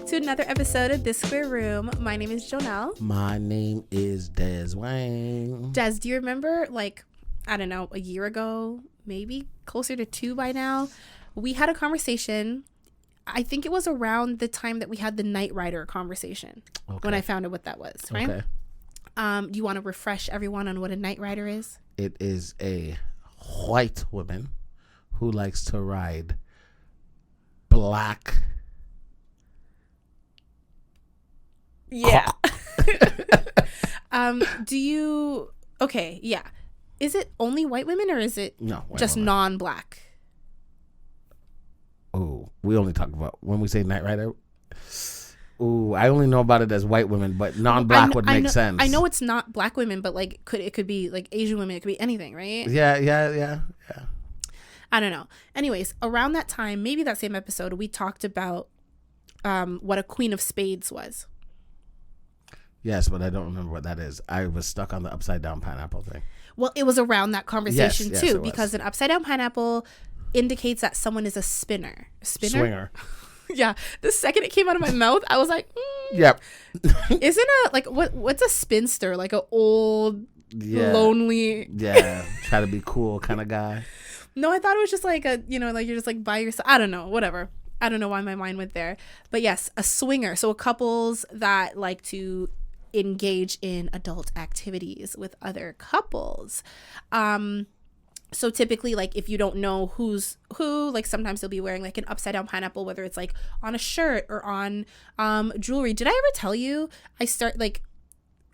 to another episode of This Square Room. My name is Jonel. My name is Deswayne. Des, do you remember, I don't know, a year ago, maybe closer to 2 by now, we had a conversation. I think it was around the time that we had the Knight Rider conversation when I found out what that was, right? Okay. Do you want to refresh everyone on what a Knight Rider is? It is a white woman who likes to ride black. Yeah. Okay, yeah. Is it only white women or is it just non-black? Oh, we only talk about when we say Knight Rider. Ooh, I only know about it as white women, but non-black would make sense. I know it's not black women, but it could be like Asian women. It could be anything, right? Yeah. I don't know. Anyways, around that time, maybe that same episode, we talked about what a Queen of Spades was. Yes, but I don't remember what that is. I was stuck on the upside down pineapple thing. Well, it was around that conversation yes, too, because an upside down pineapple indicates that someone is a spinner. Swinger. Yeah. The second it came out of my mouth, I was like, Yep. Isn't what's a spinster? Like an old, lonely. Yeah. Try to be cool kind of guy. No, I thought it was just you're just by yourself. I don't know. Whatever. I don't know why my mind went there. But yes, a swinger. So couples that like to engage in adult activities with other couples. So typically, if you don't know who's who, sometimes they'll be wearing an upside down pineapple, whether it's on a shirt or on jewelry. Did I ever tell you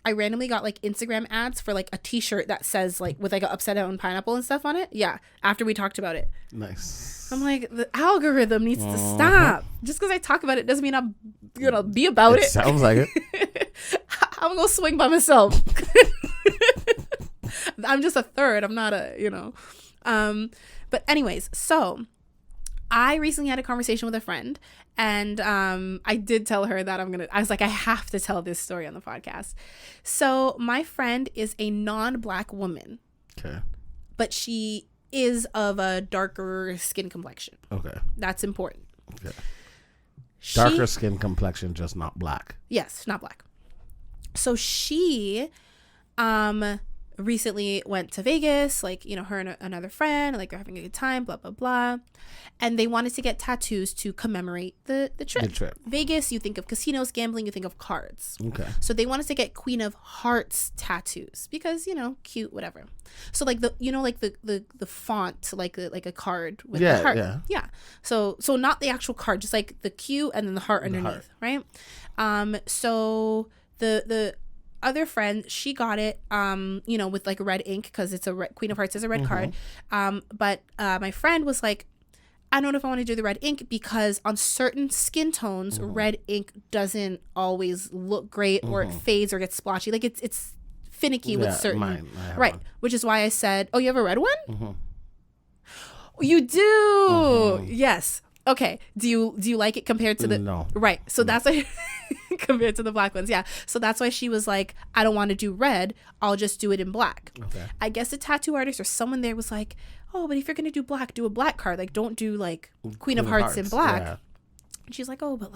I randomly got Instagram ads for a t-shirt that says with an upside down pineapple and stuff on it? Yeah, after we talked about it. Nice. I'm the algorithm needs to stop. Just because I talk about it doesn't mean I'm gonna be about it. Sounds like it. I'm gonna swing by myself. I'm just a third. I'm not but anyways, so I recently had a conversation with a friend, and I did tell her that I was I have to tell this story on the podcast. So my friend is a non-black woman. Okay. But she is of a darker skin complexion. Okay. That's important. Okay. Darker skin complexion, just not black. Yes, not black. So she recently went to Vegas, her and another friend, they're having a good time, blah, blah, blah. And they wanted to get tattoos to commemorate the trip. Vegas, you think of casinos, gambling, you think of cards. Okay. So they wanted to get Queen of Hearts tattoos because, cute, whatever. So the font, like a card with the heart. Yeah. So not the actual card, just the Q and then the heart underneath, right? So the other friend, she got it with red ink because it's Queen of Hearts is a red card, but my friend was I don't know if I want to do the red ink because on certain skin tones red ink doesn't always look great, or it fades or gets splotchy. It's finicky with certain right one. Which is why I said, oh, you have a red one? You do. Yes. Okay. Do you like it compared to the no right? So that's why compared to the black ones, yeah. So that's why she was I don't want to do red. I'll just do it in black. Okay. I guess the tattoo artist or someone there was oh, but if you're gonna do black, do a black card. Don't do Queen of Hearts in black. Yeah. And she's oh, but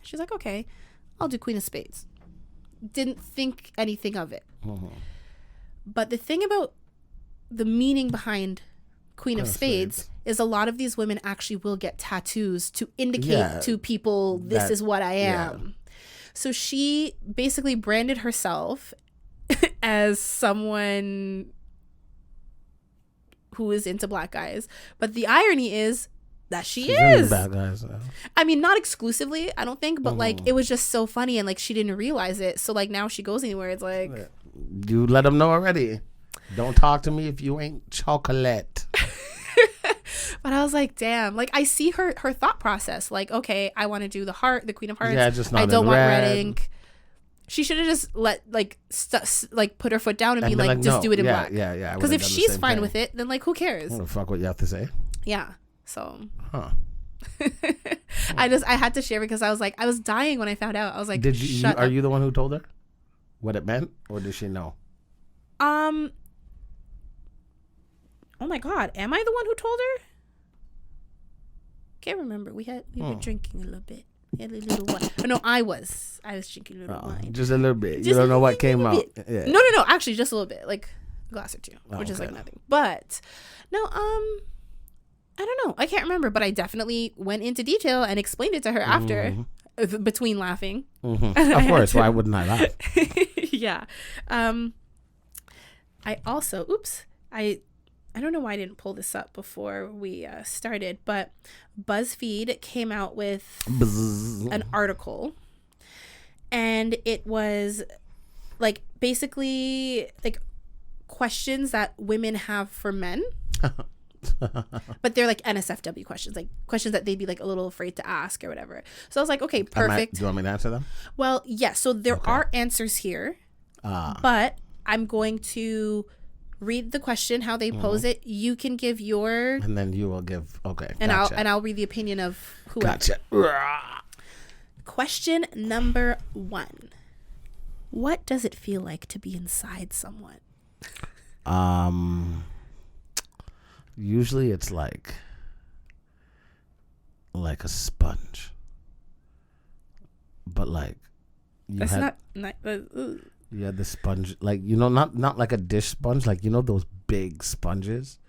she's okay, I'll do Queen of Spades. Didn't think anything of it. But the thing about the meaning behind Queen of Spades is a lot of these women actually will get tattoos to indicate to people this is what I am. Yeah. So she basically branded herself as someone who is into black guys. But the irony is that she's is. Bad guys, I mean, not exclusively, I don't think, but it was just so funny and she didn't realize it. So now she goes anywhere, it's you let them know already. Don't talk to me if you ain't chocolate. But I was damn, I see her thought process. Okay, I want to do the heart, the Queen of Hearts. Yeah, just not I don't in want red ink. She should have just let put her foot down and be just no. Do it in black. Yeah. Because if she's fine with it, then who cares? What the fuck? What you have to say? Yeah. So. Huh. I had to share because I was dying when I found out. I was did you? Are you the one who told her what it meant, or did she know? Oh my God, am I the one who told her? Can't remember. We were drinking a little bit. a little wine. Oh, no, I was drinking a little wine. Just a little bit. You don't know what came out. Yeah. No. Actually, just a little bit, like a glass or two, which is like nothing. But no, I don't know. I can't remember, but I definitely went into detail and explained it to her after, between laughing. Of course. Why wouldn't I laugh? Yeah. I also, I don't know why I didn't pull this up before we started, but BuzzFeed came out with an article, and it was like basically like questions that women have for men. But they're like NSFW questions, like questions that they'd be like a little afraid to ask or whatever. So I was like, okay, perfect. Do you want me to answer them? Well, yes. So there are answers here, but I'm going to read the question, how they pose it. You can give your, and then you will give. Okay, and gotcha. I'll read the opinion of whoever. Gotcha. Question number 1: what does it feel like to be inside someone? Usually it's like a sponge, but like that's not. You had the sponge, like, you know, not like a dish sponge, like, you know, those big sponges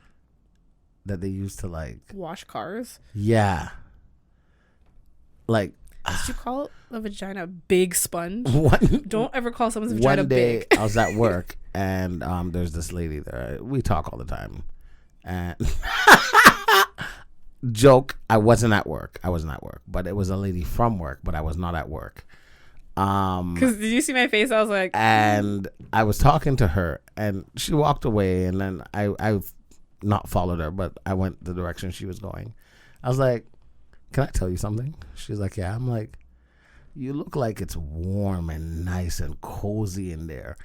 that they use to like wash cars. Yeah, like. Did you call a vagina a big sponge? Don't ever call someone's vagina one day big. I was at work and there's this lady there. We talk all the time. And joke, I wasn't at work, but it was a lady from work, but I was not at work. Because did you see my face? I was like, and I was talking to her, and she walked away, and then I've not followed her, but I went the direction she was going. I was like, can I tell you something? She's like, yeah. I'm like, you look like it's warm and nice and cozy in there.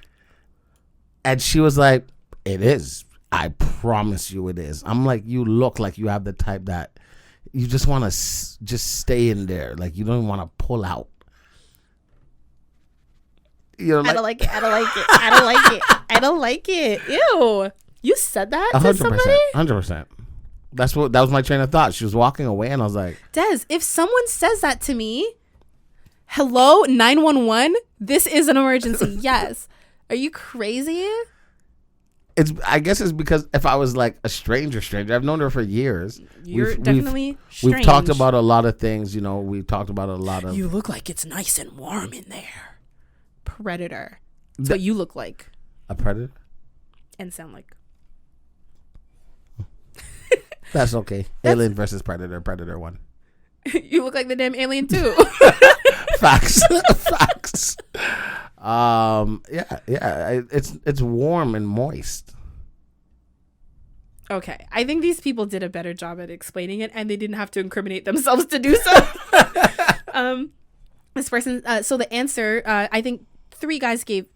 And she was like, it is. I promise you it is. I'm like, you look like you have the type that you just want to just stay in there. Like, you don't want to pull out. You know, like, I don't like it. Ew. You said that to 100%, somebody? 100%. That was my train of thought. She was walking away and I was like, Des, if someone says that to me, hello, 911, this is an emergency. Yes. Are you crazy? I guess it's because if I was like a stranger, I've known her for years. You're definitely strange. We've talked about a lot of things, you know, we've talked about a lot of. You look like it's nice and warm in there. Predator. That's what you look like. A predator? And sound like. That's okay. Alien versus Predator. Predator 1. You look like the damn alien too. Facts. Facts. Yeah. It's warm and moist. Okay, I think these people did a better job at explaining it, and they didn't have to incriminate themselves to do so. This person. So the answer, I think three guys gave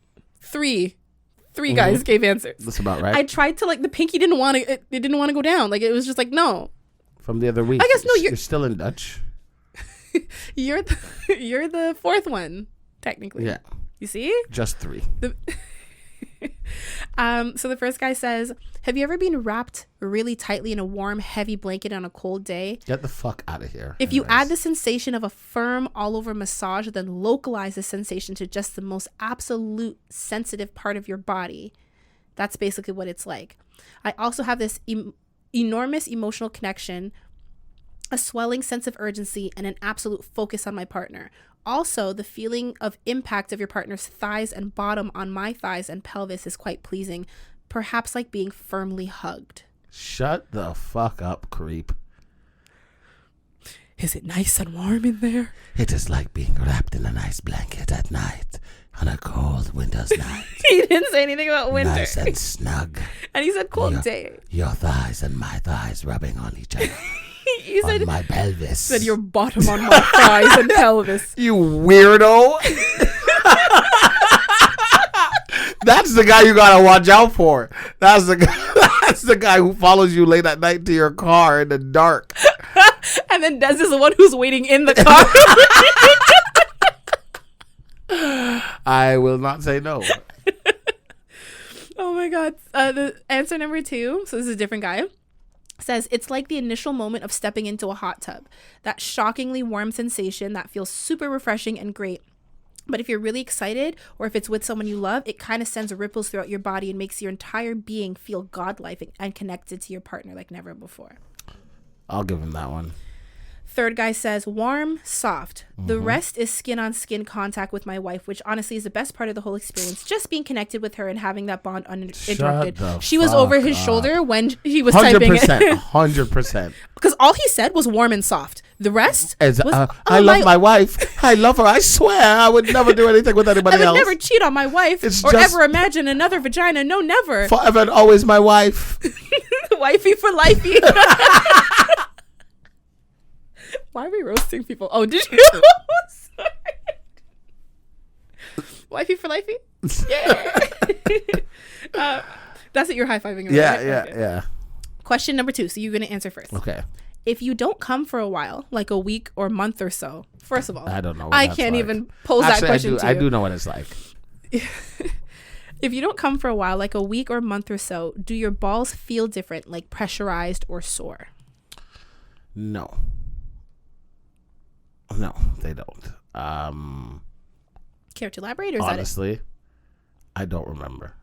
answers. That's about right. I tried to, like, the pinky didn't want to. It didn't want to go down. Like, it was just like, no. From the other week. I guess no. You're still in Dutch. you're the fourth one, technically. Yeah. You see? Just 3. So the first guy says, have you ever been wrapped really tightly in a warm, heavy blanket on a cold day? Get the fuck out of here. If you add the sensation of a firm all-over massage, then localize the sensation to just the most absolute sensitive part of your body, that's basically what it's like. I also have this enormous emotional connection, a swelling sense of urgency, and an absolute focus on my partner. Also, the feeling of impact of your partner's thighs and bottom on my thighs and pelvis is quite pleasing, perhaps like being firmly hugged. Shut the fuck up, creep. Is it nice and warm in there? It is like being wrapped in a nice blanket at night on a cold winter's night. He didn't say anything about winter. Nice and snug. And he said cold day. Your thighs and my thighs rubbing on each other. You said, on my pelvis. Said your bottom on my thighs and pelvis. You weirdo. That's the guy you gotta watch out for. That's the guy who follows you late at night to your car in the dark. And then Des is the one who's waiting in the car. I will not say no. Oh my God. The answer number 2. So this is a different guy. Says it's like the initial moment of stepping into a hot tub. That shockingly warm sensation that feels super refreshing and great. But if you're really excited or if it's with someone you love, it kind of sends ripples throughout your body and makes your entire being feel godlike and connected to your partner like never before. I'll give him that one. Third guy says warm, soft. The rest is skin on skin contact with my wife, which honestly is the best part of the whole experience. Just being connected with her and having that bond uninterrupted. She was over his shoulder when he was typing it. 100%. Because all he said was warm and soft. The rest was, I love my wife. I love her. I swear I would never do anything with anybody else. I would never cheat on my wife or ever imagine another vagina. No, never. Forever and always my wife. Wifey for lifey. Why are we roasting people? Oh, did you? Sorry. Wifey for lifey? Yeah. That's what you're high-fiving about, yeah, right? yeah, Okay. yeah. Question number 2. So you're going to answer first. Okay. If you don't come for a while, like a week or month or so, first of all, I don't know what I that's can't like. even pose that question to you. I do know what it's like. If you don't come for a while, like a week or month or so, do your balls feel different, like pressurized or sore? No, they don't. Care to elaborate, or is honestly, I don't remember.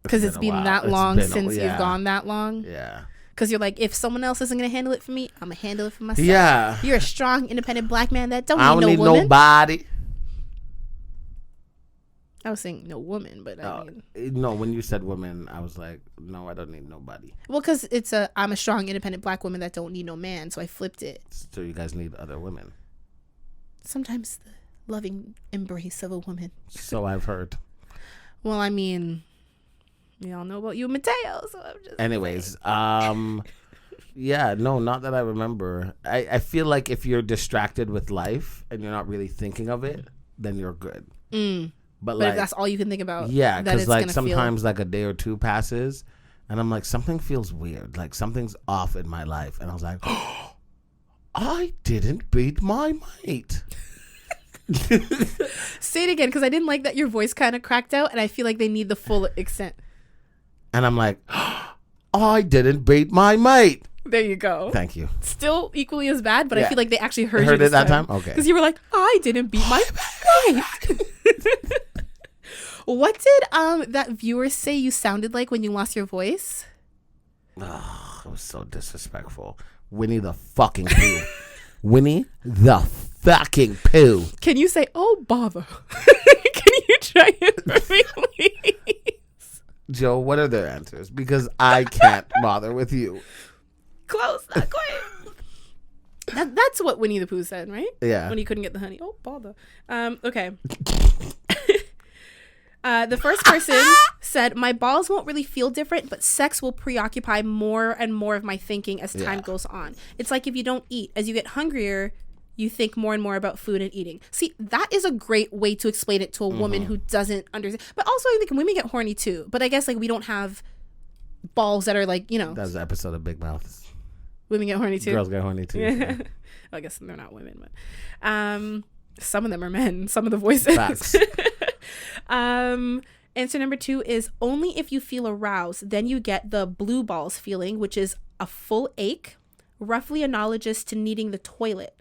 Because it's been that long since you've gone that long? Yeah. Because you're like, if someone else isn't going to handle it for me, I'm going to handle it for myself. Yeah. You're a strong, independent black man that I don't need woman. nobody. I was saying no woman, but I mean. No, when you said woman, I was like, no, I don't need nobody. Well, because I'm a strong, independent black woman that don't need no man, so I flipped it. So you guys need other women. Sometimes the loving embrace of a woman. So I've heard. Well, I mean, we all know about you, Mateo. So I'm just. Anyways, yeah, no, not that I remember. I feel like if you're distracted with life and you're not really thinking of it, then you're good. But like, if that's all you can think about, yeah, because like sometimes like a day or two passes, and I'm like, something feels weird, like something's off in my life, and I was like, oh, I didn't beat my mate. Say it again, because I didn't like that your voice kind of cracked out, and I feel like they need the full extent. And I'm like, oh, I didn't beat my mate. There you go. Thank you. Still equally as bad, but yeah. I feel like they actually heard you it that time. Okay. Because you were like, I didn't beat my mate. What did that viewer say you sounded like when you lost your voice? Oh, it was so disrespectful. Winnie the fucking Pooh. Winnie the fucking Pooh. Can you say, oh, bother? Can you try it for me, please? Joe, what are their answers? Because I can't bother with you. Close, not quite. That's what Winnie the Pooh said, right? Yeah. When he couldn't get the honey. Oh, bother. Okay. The first person said, my balls won't really feel different, but sex will preoccupy more and more of my thinking as time goes on. It's like if you don't eat, as you get hungrier, you think more and more about food and eating. See, that is a great way to explain it to a woman who doesn't understand. But also, I think women get horny too. But I guess like we don't have balls that are like, you know. That's the episode of Big Mouth. Women get horny too. Girls get horny too. Yeah. I guess they're not women, but some of them are men. Some of the voices. Facts. Answer number 2 is only if you feel aroused, then you get the blue balls feeling, which is a full ache, roughly analogous to needing the toilet.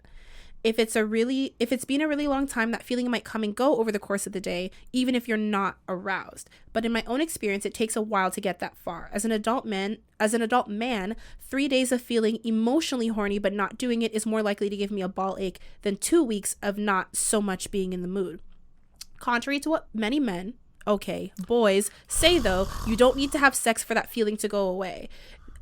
If it's been a really long time, that feeling might come and go over the course of the day, even if you're not aroused. But in my own experience, it takes a while to get that far. As an adult man, 3 days of feeling emotionally horny but not doing it is more likely to give me a ball ache than 2 weeks of not so much being in the mood. Contrary to what many men, boys, say though, you don't need to have sex for that feeling to go away.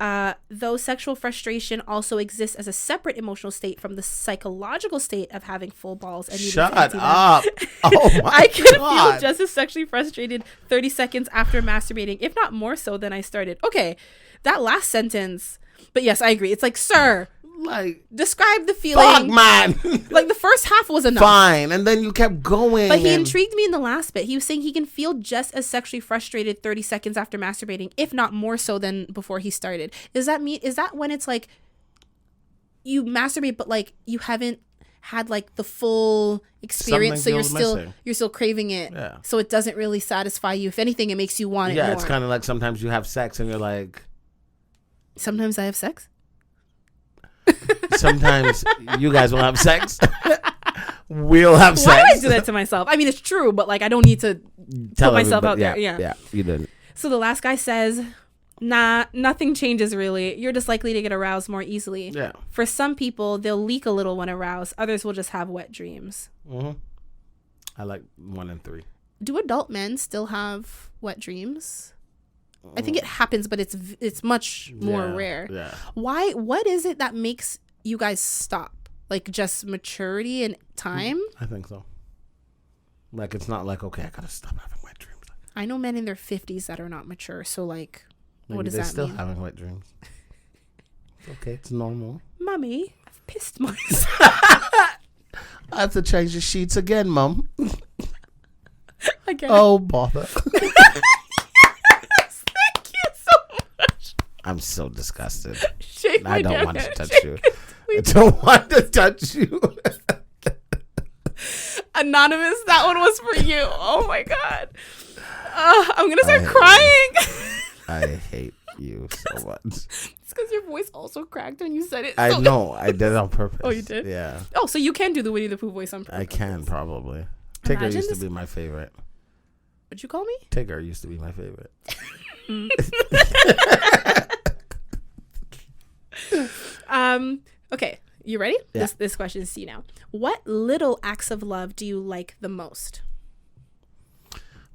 Though sexual frustration also exists as a separate emotional state from the psychological state of having full balls and needing to empty them. Shut up. Oh my I can God. feel just as sexually frustrated 30 seconds after masturbating, if not more so than I started. Okay, that last sentence. But yes, I agree. It's like, sir, like, describe the feeling. fuck, man. Like the first half was enough. Fine. And then you kept going. But he intrigued me in the last bit. He was saying he can feel just as sexually frustrated 30 seconds after masturbating, if not more so than before he started. Is that when it's like you masturbate, but like you haven't had like the full experience, Something so you're still craving it. Yeah. So it doesn't really satisfy you. If anything, it makes you want it more. Yeah, it's kind of like sometimes you have sex and you're like, sometimes I have sex. Sometimes you guys will have sex. We'll have sex. Why do I do that to myself? I mean, it's true, but like I don't need to put myself out there. Yeah, you didn't. So the last guy says, nah, nothing changes really. You're just likely to get aroused more easily. Yeah. For some people, they'll leak a little when aroused. Others will just have wet dreams. Mm-hmm. I like 1 and 3. Do adult men still have wet dreams? I think it happens, but it's much more rare. Yeah. Why? What is it that makes you guys stop? Like just maturity and time? I think so. Like it's not like, okay, I gotta stop having wet dreams. I know men in their 50s that are not mature. So like, Maybe what does that mean? they're still having wet dreams. It's okay, it's normal. Mommy, I've pissed myself. I have to change the sheets again, Mom. Again. Oh, bother. Yes, thank you so much. I'm so disgusted. Shake I don't down. want to touch you. I don't want to touch you. Anonymous, that one was for you. Oh my God. I'm going to start crying. I hate you so much. It's because your voice also cracked when you said it. I know. I did it on purpose. Oh, you did? Yeah. Oh, so you can do the Winnie the Pooh voice on purpose. I can probably. Tigger used to be my favorite. What'd you call me? Tigger used to be my favorite. Okay, you ready? Yeah. This question is to you now. What little acts of love do you like the most?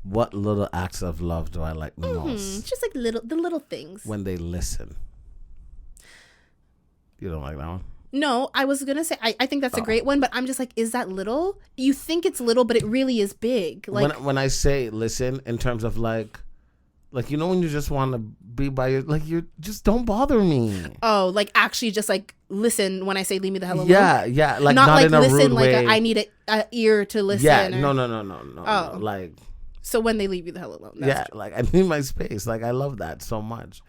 What little acts of love do I like the most? Just like the little things. When they listen. You don't like that one? No, I was gonna say I think that's a great one, but I'm just like, is that little? You think it's little, but it really is big. Like when I say listen, in terms of like you know when you just want to be by your you just don't bother me. Oh, like actually just like listen when I say leave me the hell alone. Yeah, like not like in a listen rude like way. I need a ear to listen. Yeah, or, no. Like so when they leave you the hell alone. That's like I need my space. Like I love that so much,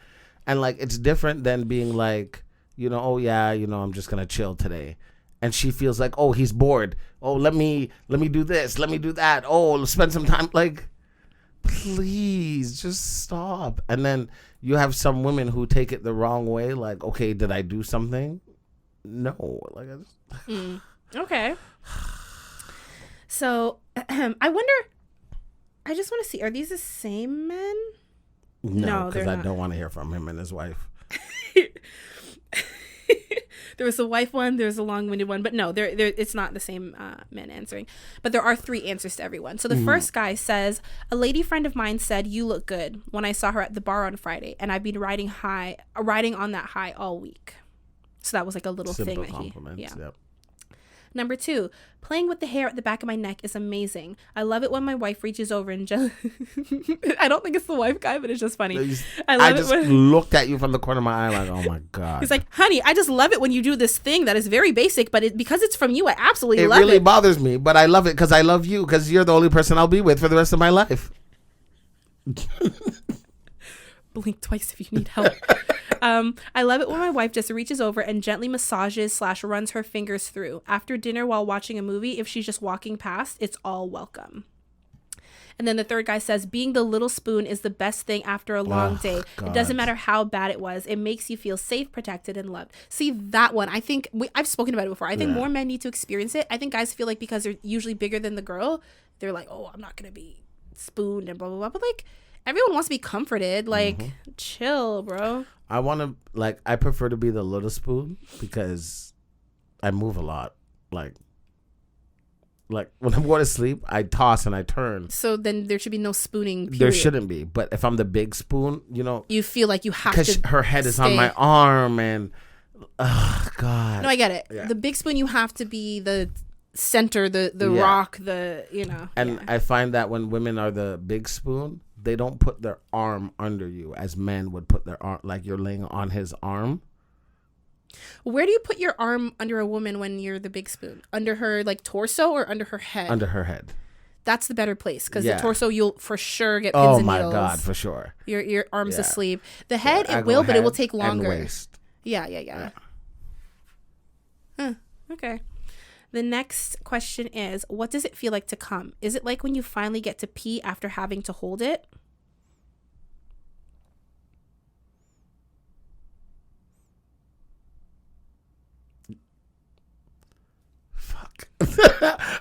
and like it's different than being like. You know, oh yeah, you know, I'm just gonna chill today, and she feels like, oh, he's bored. Oh, let me do this, let me do that. Oh, spend some time. Like, please, just stop. And then you have some women who take it the wrong way. Like, okay, did I do something? No, like, Okay. So, I wonder. I just want to see. Are these the same men? No, because I don't want to hear from him and his wife. There was a wife one, there's a long-winded one, but no, it's not the same men answering. But there are 3 answers to everyone. So the first guy says, a lady friend of mine said you look good when I saw her at the bar on Friday, and I've been riding on that high all week. So that was like a little Simple thing that compliments, Yep. Number 2, playing with the hair at the back of my neck is amazing. I love it when my wife reaches over and I don't think it's the wife guy, but it's just funny. I just looked at you from the corner of my eye like, oh my God. He's like, honey, I just love it when you do this thing that is very basic, but because it's from you, I absolutely love it. It really bothers me, but I love it because I love you because you're the only person I'll be with for the rest of my life. Blink twice if you need help. I love it when my wife just reaches over and gently massages / runs her fingers through. After dinner while watching a movie, if she's just walking past, it's all welcome. And then the third guy says, being the little spoon is the best thing after a long day. God. It doesn't matter how bad it was. It makes you feel safe, protected, and loved. See, that one, I think, I've spoken about it before. I think more men need to experience it. I think guys feel like because they're usually bigger than the girl, they're like, oh, I'm not going to be spooned and blah, blah, blah. But like, everyone wants to be comforted. Like, chill, bro. I want to, like, I prefer to be the little spoon because I move a lot. Like when I'm going to sleep, I toss and I turn. So then there should be no spooning, period. There shouldn't be. But if I'm the big spoon, you know. You feel like you have to. Because her head is on my arm and, oh, God. No, I get it. Yeah. The big spoon, you have to be the center, the rock, you know. And I find that when women are the big spoon, they don't put their arm under you as men would put their arm, like you're laying on his arm. Where do you put your arm under a woman when you're the big spoon? Under her like torso or under her head? Under her head. That's the better place because the torso you'll for sure get pins and needles. Oh my God, for sure. Your arm's asleep. The head it will, but it will take longer. And waist. Yeah. Huh. Okay. The next question is, what does it feel like to come? Is it like when you finally get to pee after having to hold it? fuck.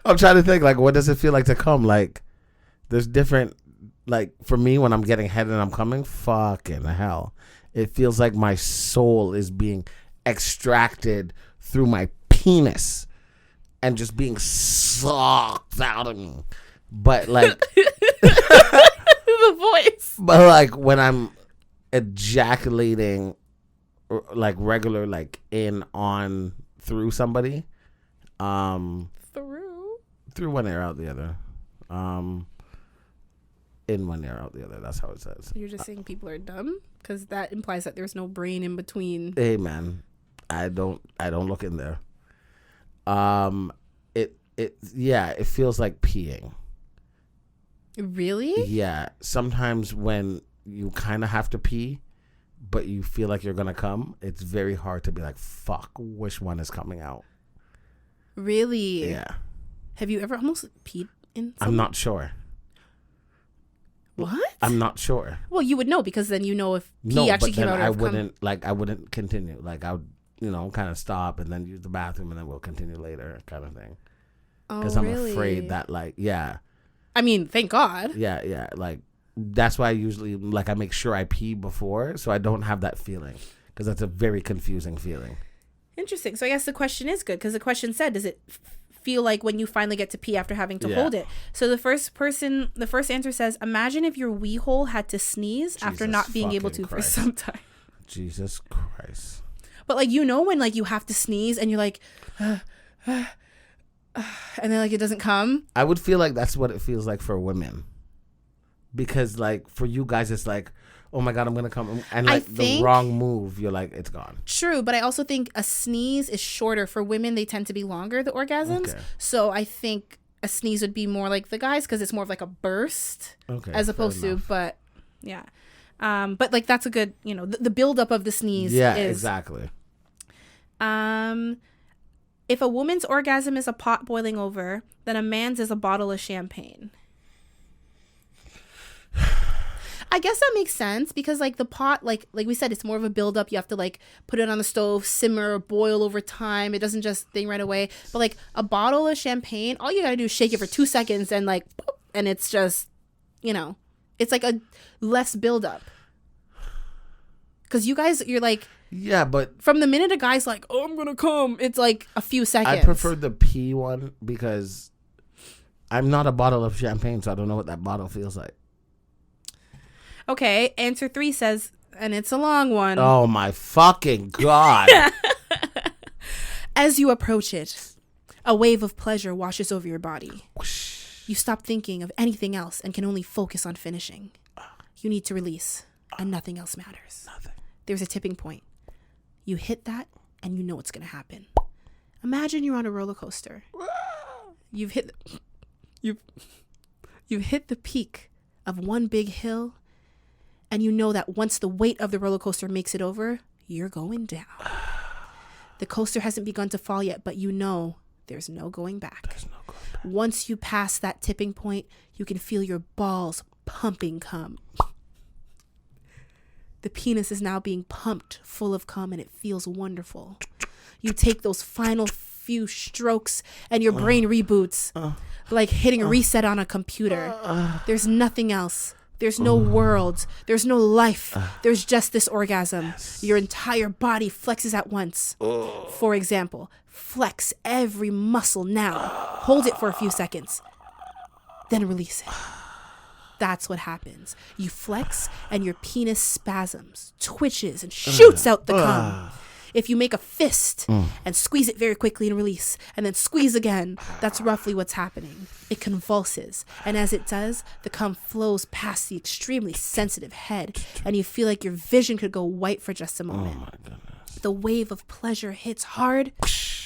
I'm trying to think, like, what does it feel like to come? Like, there's different, like, for me, when I'm getting head and I'm coming, fucking hell. It feels like my soul is being extracted through my penis and just being sucked out of me. But, like, the voice. But, like, when I'm ejaculating, like, regular, like, in, on, through somebody, through one ear, out the other. In one ear, out the other. That's how it says. You're just saying people are dumb? Because that implies that there's no brain in between. Hey, man. I don't look in there. It feels like peeing. Really? Yeah. Sometimes when you kind of have to pee, but you feel like you're going to come, it's very hard to be like, fuck, which one is coming out? Really? Yeah. Have you ever almost peed in something? I'm not sure. What? I'm not sure. Well, you would know because then you know if pee actually came out. I wouldn't continue. Like, I would, kind of stop and then use the bathroom and then we'll continue later, kind of thing. Because I'm afraid that, like, yeah. I mean, thank God. Yeah. Like, that's why I usually, like, I make sure I pee before so I don't have that feeling. Because that's a very confusing feeling. Interesting. So I guess the question is good because the question said, does it feel like when you finally get to pee after having to hold it? So the first answer says, imagine if your wee hole had to sneeze after not being able to for some time. Jesus Christ. But, like, when, like, you have to sneeze and you're like, and then, like, it doesn't come. I would feel like that's what it feels like for women. Because, like, for you guys, it's like, oh my God, I'm going to come. And, like, the wrong move, you're like, it's gone. True. But I also think a sneeze is shorter. For women, they tend to be longer, the orgasms. Okay. So I think a sneeze would be more like the guys because it's more of like a burst as opposed to, but yeah. But, like, that's a good, the buildup of the sneeze. Yeah, exactly. If a woman's orgasm is a pot boiling over, then a man's is a bottle of champagne. I guess that makes sense because, like, the pot, like we said, it's more of a buildup. You have to, like, put it on the stove, simmer, boil over time. It doesn't just thing right away. But, like, a bottle of champagne, all you gotta do is shake it for 2 seconds and, like, boop, and it's just, it's like a less buildup. Because you guys, you're like, yeah, but from the minute a guy's like, oh, I'm gonna come, it's like a few seconds. I prefer the pee one because I'm not a bottle of champagne, so I don't know what that bottle feels like. Okay, answer 3 says, and it's a long one. Oh my fucking God. As you approach it, a wave of pleasure washes over your body. You stop thinking of anything else and can only focus on finishing. You need to release, and nothing else matters. Nothing. There's a tipping point. You hit that, and you know what's going to happen. Imagine you're on a roller coaster. You've hit the peak of one big hill, and you know that once the weight of the roller coaster makes it over, you're going down. The coaster hasn't begun to fall yet, but you know there's no going back. Once you pass that tipping point, you can feel your balls pumping cum. The penis is now being pumped full of cum, and it feels wonderful. You take those final few strokes, and your brain reboots, like hitting reset on a computer. There's nothing else. There's no world. There's no life. There's just this orgasm. Yes. Your entire body flexes at once. For example, flex every muscle now. Hold it for a few seconds. Then release it. That's what happens. You flex and your penis spasms, twitches, and shoots out the cum. If you make a fist and squeeze it very quickly and release, and then squeeze again, that's roughly what's happening. It convulses, and as it does, the cum flows past the extremely sensitive head, and you feel like your vision could go white for just a moment. Oh my goodness. The wave of pleasure hits hard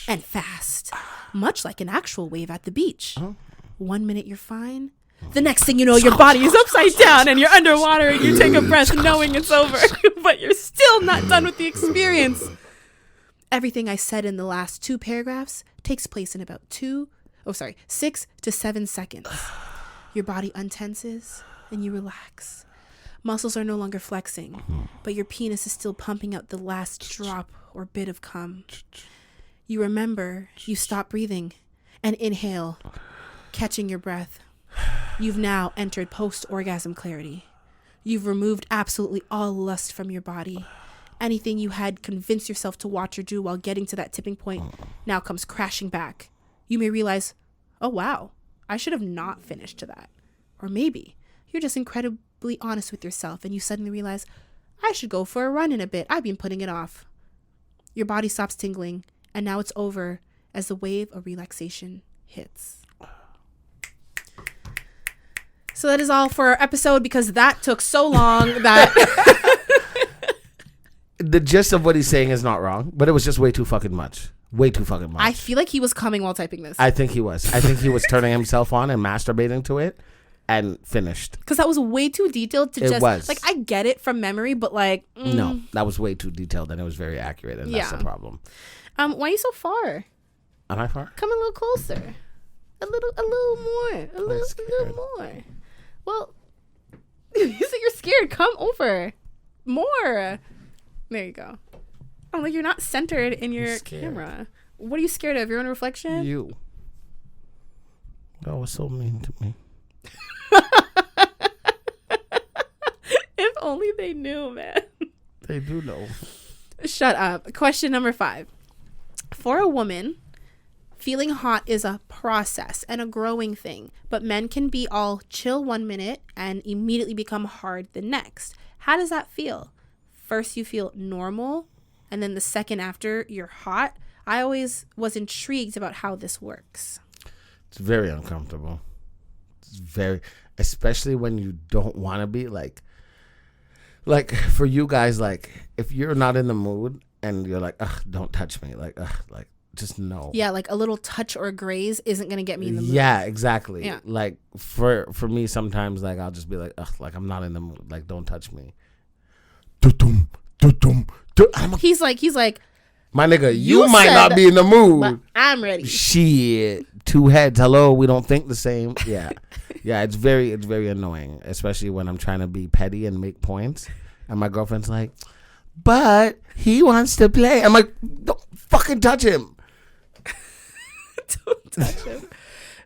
and fast, much like an actual wave at the beach. 1 minute you're fine. The next thing you know, your body is upside down and you're underwater and you take a breath knowing it's over, but you're still not done with the experience. Everything I said in the last 2 paragraphs takes place in about 6 to 7 seconds. Your body untenses and you relax. Muscles are no longer flexing, but your penis is still pumping out the last drop or bit of cum. You remember, you stop breathing, and inhale, catching your breath. You've now entered post-orgasm clarity. You've removed absolutely all lust from your body. Anything you had convinced yourself to watch or do while getting to that tipping point now comes crashing back. You may realize, oh wow, I should have not finished to that. Or maybe you're just incredibly honest with yourself and you suddenly realize, I should go for a run in a bit. I've been putting it off. Your body stops tingling, and now it's over as the wave of relaxation hits. So that is all for our episode, because that took so long that... The gist of what he's saying is not wrong, but it was just way too fucking much. Way too fucking much. I feel like he was coming while typing this. I think he was. I think he was turning himself on and masturbating to it and finished. Because that was way too detailed to just... Like, I get it from memory, but like... No, that was way too detailed and it was very accurate, and that's the problem. Why are you so far? Am I far? Come a little closer. A little more. A little more. Well, you said you're scared. Come over. More. There you go. Oh, like you're not centered in your camera. What are you scared of? Your own reflection? You. That was so mean to me. If only they knew, man. They do know. Shut up. Question number 5. For a woman, feeling hot is a process and a growing thing, but men can be all chill 1 minute and immediately become hard the next. How does that feel? First you feel normal, and then the second after you're hot. I always was intrigued about how this works. It's very uncomfortable. It's very, especially when you don't want to be like for you guys, like if you're not in the mood and you're like, ugh, don't touch me, like just no. Yeah, like a little touch or a graze isn't gonna get me in the mood. Yeah, exactly. Yeah. Like for me, sometimes like I'll just be like, ugh, like I'm not in the mood, like don't touch me. He's like, my nigga, you might not be in the mood, but I'm ready. Shit, 2 heads. Hello, we don't think the same. Yeah, yeah. It's very annoying, especially when I'm trying to be petty and make points, and my girlfriend's like, "But he wants to play." I'm like, "Don't fucking touch him." Don't touch him.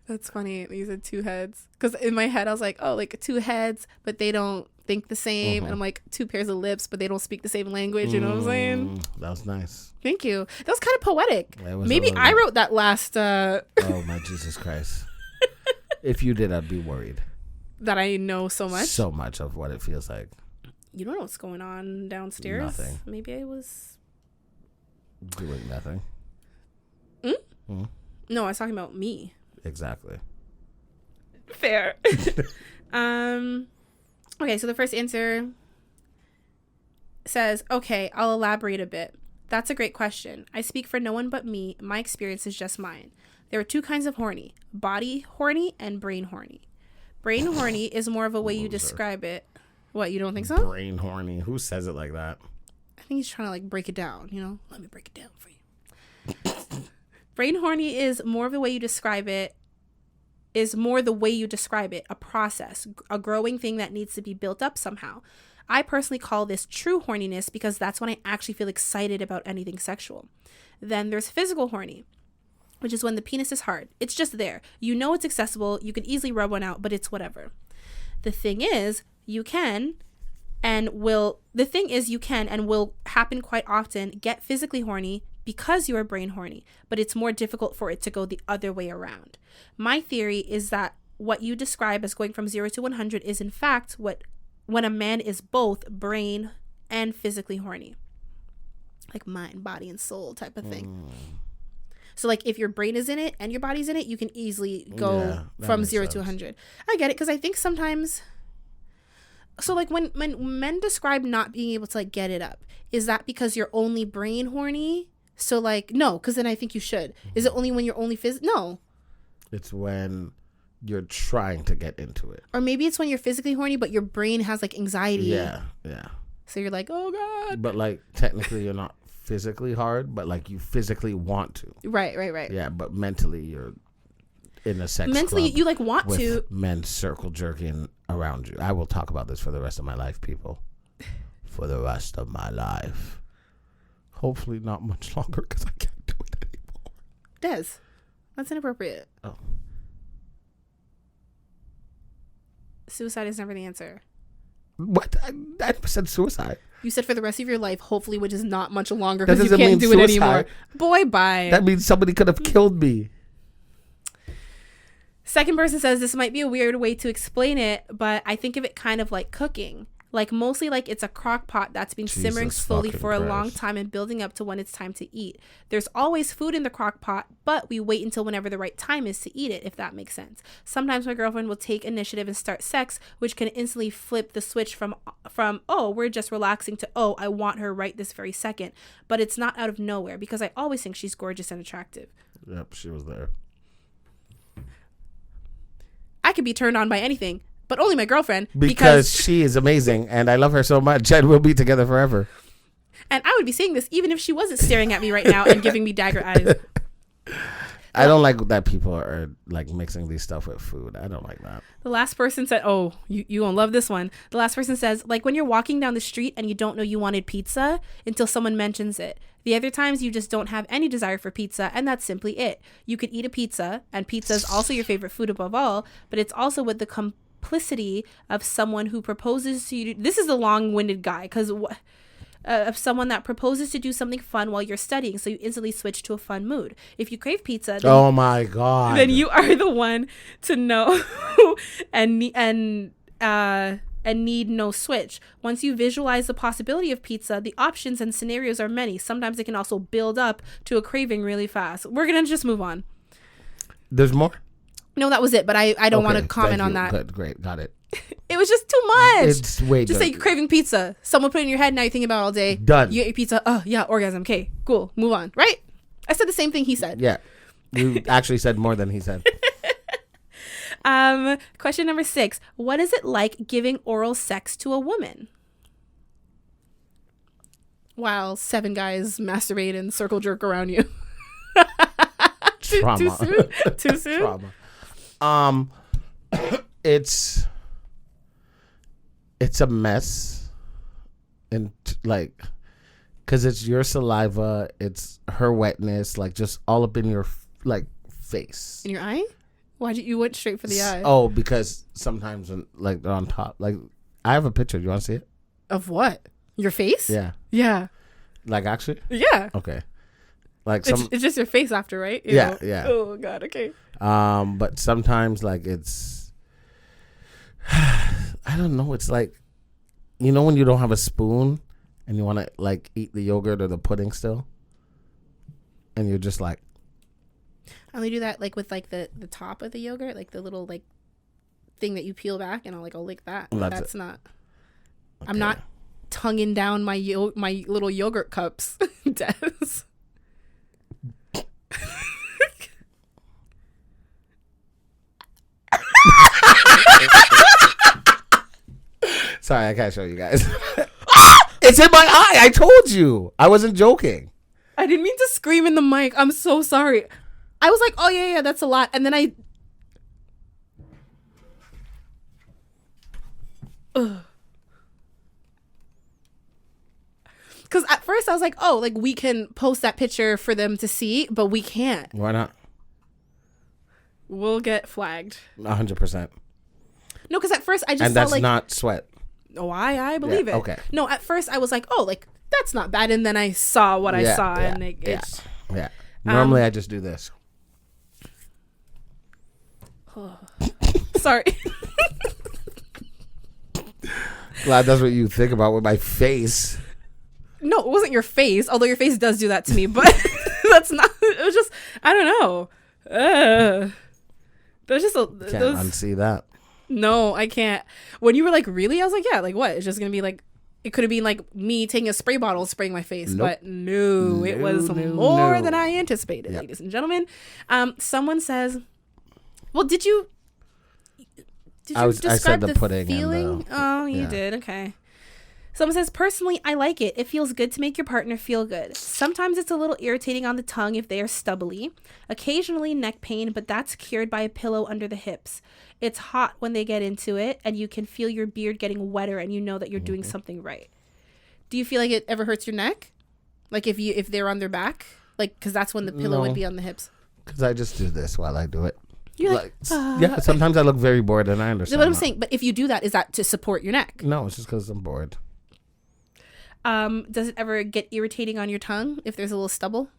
That's funny. You said 2 heads, because in my head I was like, oh, like 2 heads, but they don't think the same. And I'm like, 2 pairs of lips, but they don't speak the same language. You know what I'm saying? That was nice. Thank you. That was kind of poetic. Maybe I wrote that last. Oh my Jesus Christ! If you did, I'd be worried. That I know so much of what it feels like. You don't know what's going on downstairs. Nothing. Maybe I was doing nothing. No, I was talking about me. Exactly. Fair. Okay, so the first answer says, okay, I'll elaborate a bit. That's a great question. I speak for no one but me. My experience is just mine. There are 2 kinds of horny: body horny and brain horny. Brain horny is more of a way you describe it. What, you don't think so? Brain horny. Who says it like that? I think he's trying to like break it down, you know? Let me break it down for you. Brain horny is more of the way you describe it. A process, a growing thing that needs to be built up somehow. I personally call this true horniness because that's when I actually feel excited about anything sexual. Then there's physical horny, which is when the penis is hard. It's just there. You know it's accessible. You could easily rub one out, but it's whatever. The thing is, you can and will happen quite often, get physically horny because you are brain horny, but it's more difficult for it to go the other way around. My theory is that what you describe as going from 0 to 100 is in fact when a man is both brain and physically horny. Like mind, body, and soul type of thing. So like if your brain is in it and your body's in it, you can easily go from 0 to 100. I get it, because I think sometimes... So like when men describe not being able to like get it up, is that because you're only brain horny? So like, no, because then I think you should. Is it only when you're only No. It's when you're trying to get into it. Or maybe it's when you're physically horny, but your brain has like anxiety. Yeah. So you're like, oh God. But like technically you're not physically hard, but like you physically want to. Right. Yeah, but mentally you're in a sex mentally club you like want with to. Men circle jerking around you. I will talk about this for the rest of my life, people. For the rest of my life. Hopefully not much longer, because I can't do it anymore. Des, That's inappropriate. Oh. Suicide is never the answer. What? I said suicide. You said for the rest of your life, hopefully, which is not much longer because you can't do it anymore. Boy, bye. That means somebody could have killed me. Second person says, this might be a weird way to explain it, but I think of it kind of like cooking. Like mostly like it's a crock pot that's been simmering slowly for a long time and building up to when it's time to eat. There's always food in the crock pot, but we wait until whenever the right time is to eat it, if that makes sense. Sometimes my girlfriend will take initiative and start sex, which can instantly flip the switch from oh, we're just relaxing to, oh, I want her right this very second. But it's not out of nowhere because I always think she's gorgeous and attractive. Yep, she was there. I could be turned on by anything, but only my girlfriend. Because she is amazing and I love her so much and we'll be together forever. And I would be saying this even if she wasn't staring at me right now and giving me dagger eyes. I don't like that people are like mixing these stuff with food. I don't like that. The last person said, oh, you gonna love this one. The last person says, like when you're walking down the street and you don't know you wanted pizza until someone mentions it. The other times you just don't have any desire for pizza and that's simply it. You could eat a pizza and pizza is also your favorite food above all, but it's also with the complicity of someone who proposes to you. This is a long-winded guy because of someone that proposes to do something fun while you're studying, so you instantly switch to a fun mood. If you crave pizza, then oh my god, then you are the one to know and need no switch. Once you visualize the possibility of pizza, the options and scenarios are many. Sometimes it can also build up to a craving really fast. We're gonna just move on. There's more? No, that was it, but I don't want to comment on that. Good, great, got it. It was just too much. It's way just say you're craving pizza. Someone put it in your head, now you're thinking about it all day. Done. You ate your pizza. Oh, yeah, orgasm. Okay, cool. Move on. Right? I said the same thing he said. Yeah. You actually said more than he said. Question number 6. What is it like giving oral sex to a woman? While 7 guys masturbate and circle jerk around you. Trauma. Too soon? Too soon? Trauma. It's a mess, and like, cause it's your saliva, it's her wetness, like just all up in your like face. In your eye? Why'd you went straight for the eye? Oh, because sometimes when like they're on top, like I have a picture. Do you want to see it? Of what? Your face? Yeah. Yeah. Like actually? Yeah. Okay. Like it's just your face after, right? Yeah. Yeah. Oh God. Okay. But sometimes like it's. I don't know. It's like, you know, when you don't have a spoon and you want to like eat the yogurt or the pudding still, and you're just like, I only do that like with like the top of the yogurt, like the little like thing that you peel back, and I'll lick that. That's not. Okay. I'm not tonguing down my little yogurt cups, Des. Sorry, I can't show you guys. It's in my eye. I told you. I wasn't joking. I didn't mean to scream in the mic. I'm so sorry. I was like, oh, yeah, that's a lot. And then I... Because at first I was like, oh, like we can post that picture for them to see, but we can't. Why not? We'll get flagged. 100%. No, because at first I just and saw that's like... not sweat. Oh, I believe it. Okay. No, at first I was like, oh, like that's not bad, and then I saw what I saw, and it's yeah. Normally I just do this. Sorry. Glad that's what you think about with my face. No, it wasn't your face, although your face does do that to me, but that's not. It was just I don't know. There's just a. Can't unsee that. No, I can't. When you were like, really? I was like, yeah, like what? It's just going to be like, it could have been like me taking a spray bottle and spraying my face. Nope. But no, it was more than I anticipated, ladies and gentlemen. Someone says, well, did you describe I said the pudding feeling? You did. Okay. Someone says, personally, I like it. It feels good to make your partner feel good. Sometimes it's a little irritating on the tongue if they are stubbly. Occasionally neck pain, but that's cured by a pillow under the hips. It's hot when they get into it, and you can feel your beard getting wetter, and you know that you're doing something right. Do you feel like it ever hurts your neck? Like if they're on their back? Like, because that's when the pillow would be on the hips. Because I just do this while I do it. You're yeah, sometimes I look very bored, and I understand. What I'm saying, but if you do that, is that to support your neck? No, it's just because I'm bored. Does it ever get irritating on your tongue if there's a little stubble?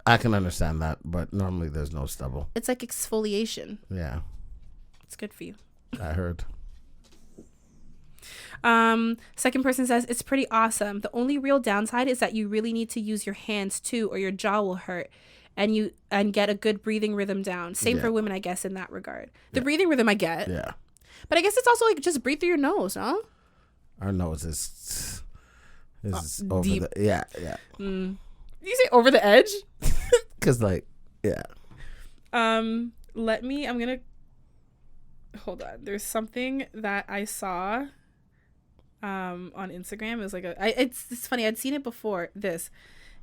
I can understand that, but normally there's no stubble. It's like exfoliation. Yeah. It's good for you. I heard. Second person says, it's pretty awesome. The only real downside is that you really need to use your hands too, or your jaw will hurt, and get a good breathing rhythm down. Same for women, I guess, in that regard. The breathing rhythm I get. Yeah. But I guess it's also like just breathe through your nose, no? Our nose is over deep. Yeah. Did you say over the edge? Because yeah. I'm gonna hold on. There's something that I saw on Instagram. It was like it's funny. I'd seen it before this.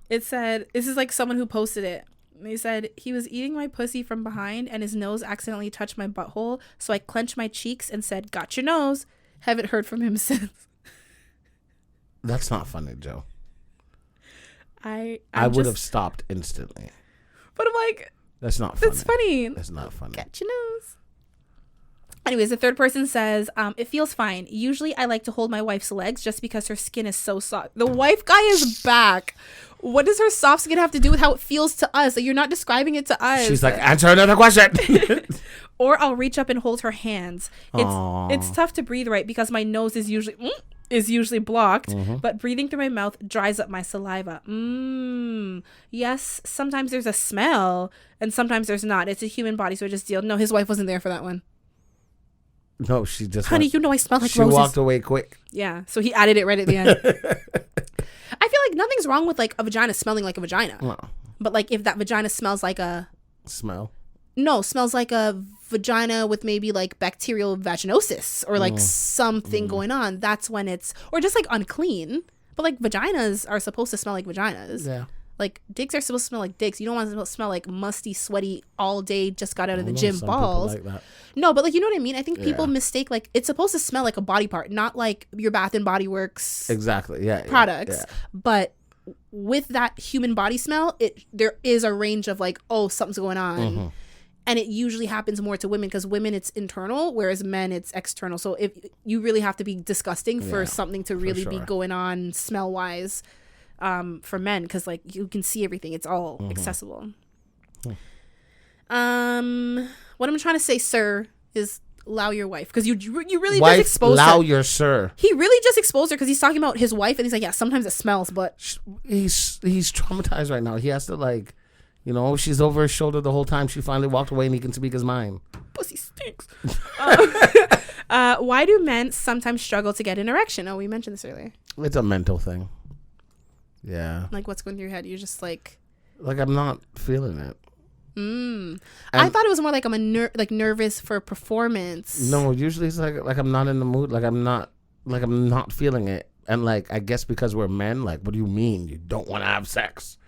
It said, this is like someone who posted it. They said, he was eating my pussy from behind and his nose accidentally touched my butthole. So I clenched my cheeks and said, got your nose. Haven't heard from him since. That's not funny, Joe. I would have stopped instantly. But I'm like, that's not funny. That's funny. That's not funny. Got your nose. Anyways, the third person says, it feels fine. Usually I like to hold my wife's legs just because her skin is so soft. The wife guy is back. What does her soft skin have to do with how it feels to us? Like, you're not describing it to us. She's like, answer another question. Or I'll reach up and hold her hands. It's tough to breathe right because my nose is usually blocked, but breathing through my mouth dries up my saliva. Yes, sometimes there's a smell and sometimes there's not. It's a human body, so I just deal. No, his wife wasn't there for that one. No, she just Honey, you know I smell like roses. She walked away quick. Yeah, so he added it right at the end. I feel like nothing's wrong with like a vagina smelling like a vagina. No. But like if that vagina smells like a... Smell? No, smells like a vagina with maybe like bacterial vaginosis or like something going on. That's when it's... Or just like unclean. But like vaginas are supposed to smell like vaginas. Yeah. Like dicks are supposed to smell like dicks. You don't want to smell like musty, sweaty, all day, just got out of the gym balls. Like that. No, but like, you know what I mean? I think people mistake, like, it's supposed to smell like a body part, not like your Bath and Body Works products. Yeah. But with that human body smell, there is a range of like, oh, something's going on. And it usually happens more to women because women, it's internal, whereas men, it's external. So if you really have to be disgusting for something to really be going on smell-wise. For men, because like you can see everything, it's all accessible. What I'm trying to say, sir, is allow your wife, because you really just exposed her. Allow your sir. He really just exposed her because he's talking about his wife and he's like, yeah, sometimes it smells, but he's traumatized right now. He has to like, you know, she's over his shoulder the whole time. She finally walked away and he can speak his mind. Pussy stinks. Why do men sometimes struggle to get an erection? Oh, we mentioned this earlier. It's a mental thing. Yeah. Like what's going through your head? You're just like I'm not feeling it. I thought it was more like I'm nervous for performance. No, usually it's like I'm not in the mood. I'm not feeling it. And like I guess because we're men, like what do you mean you don't want to have sex?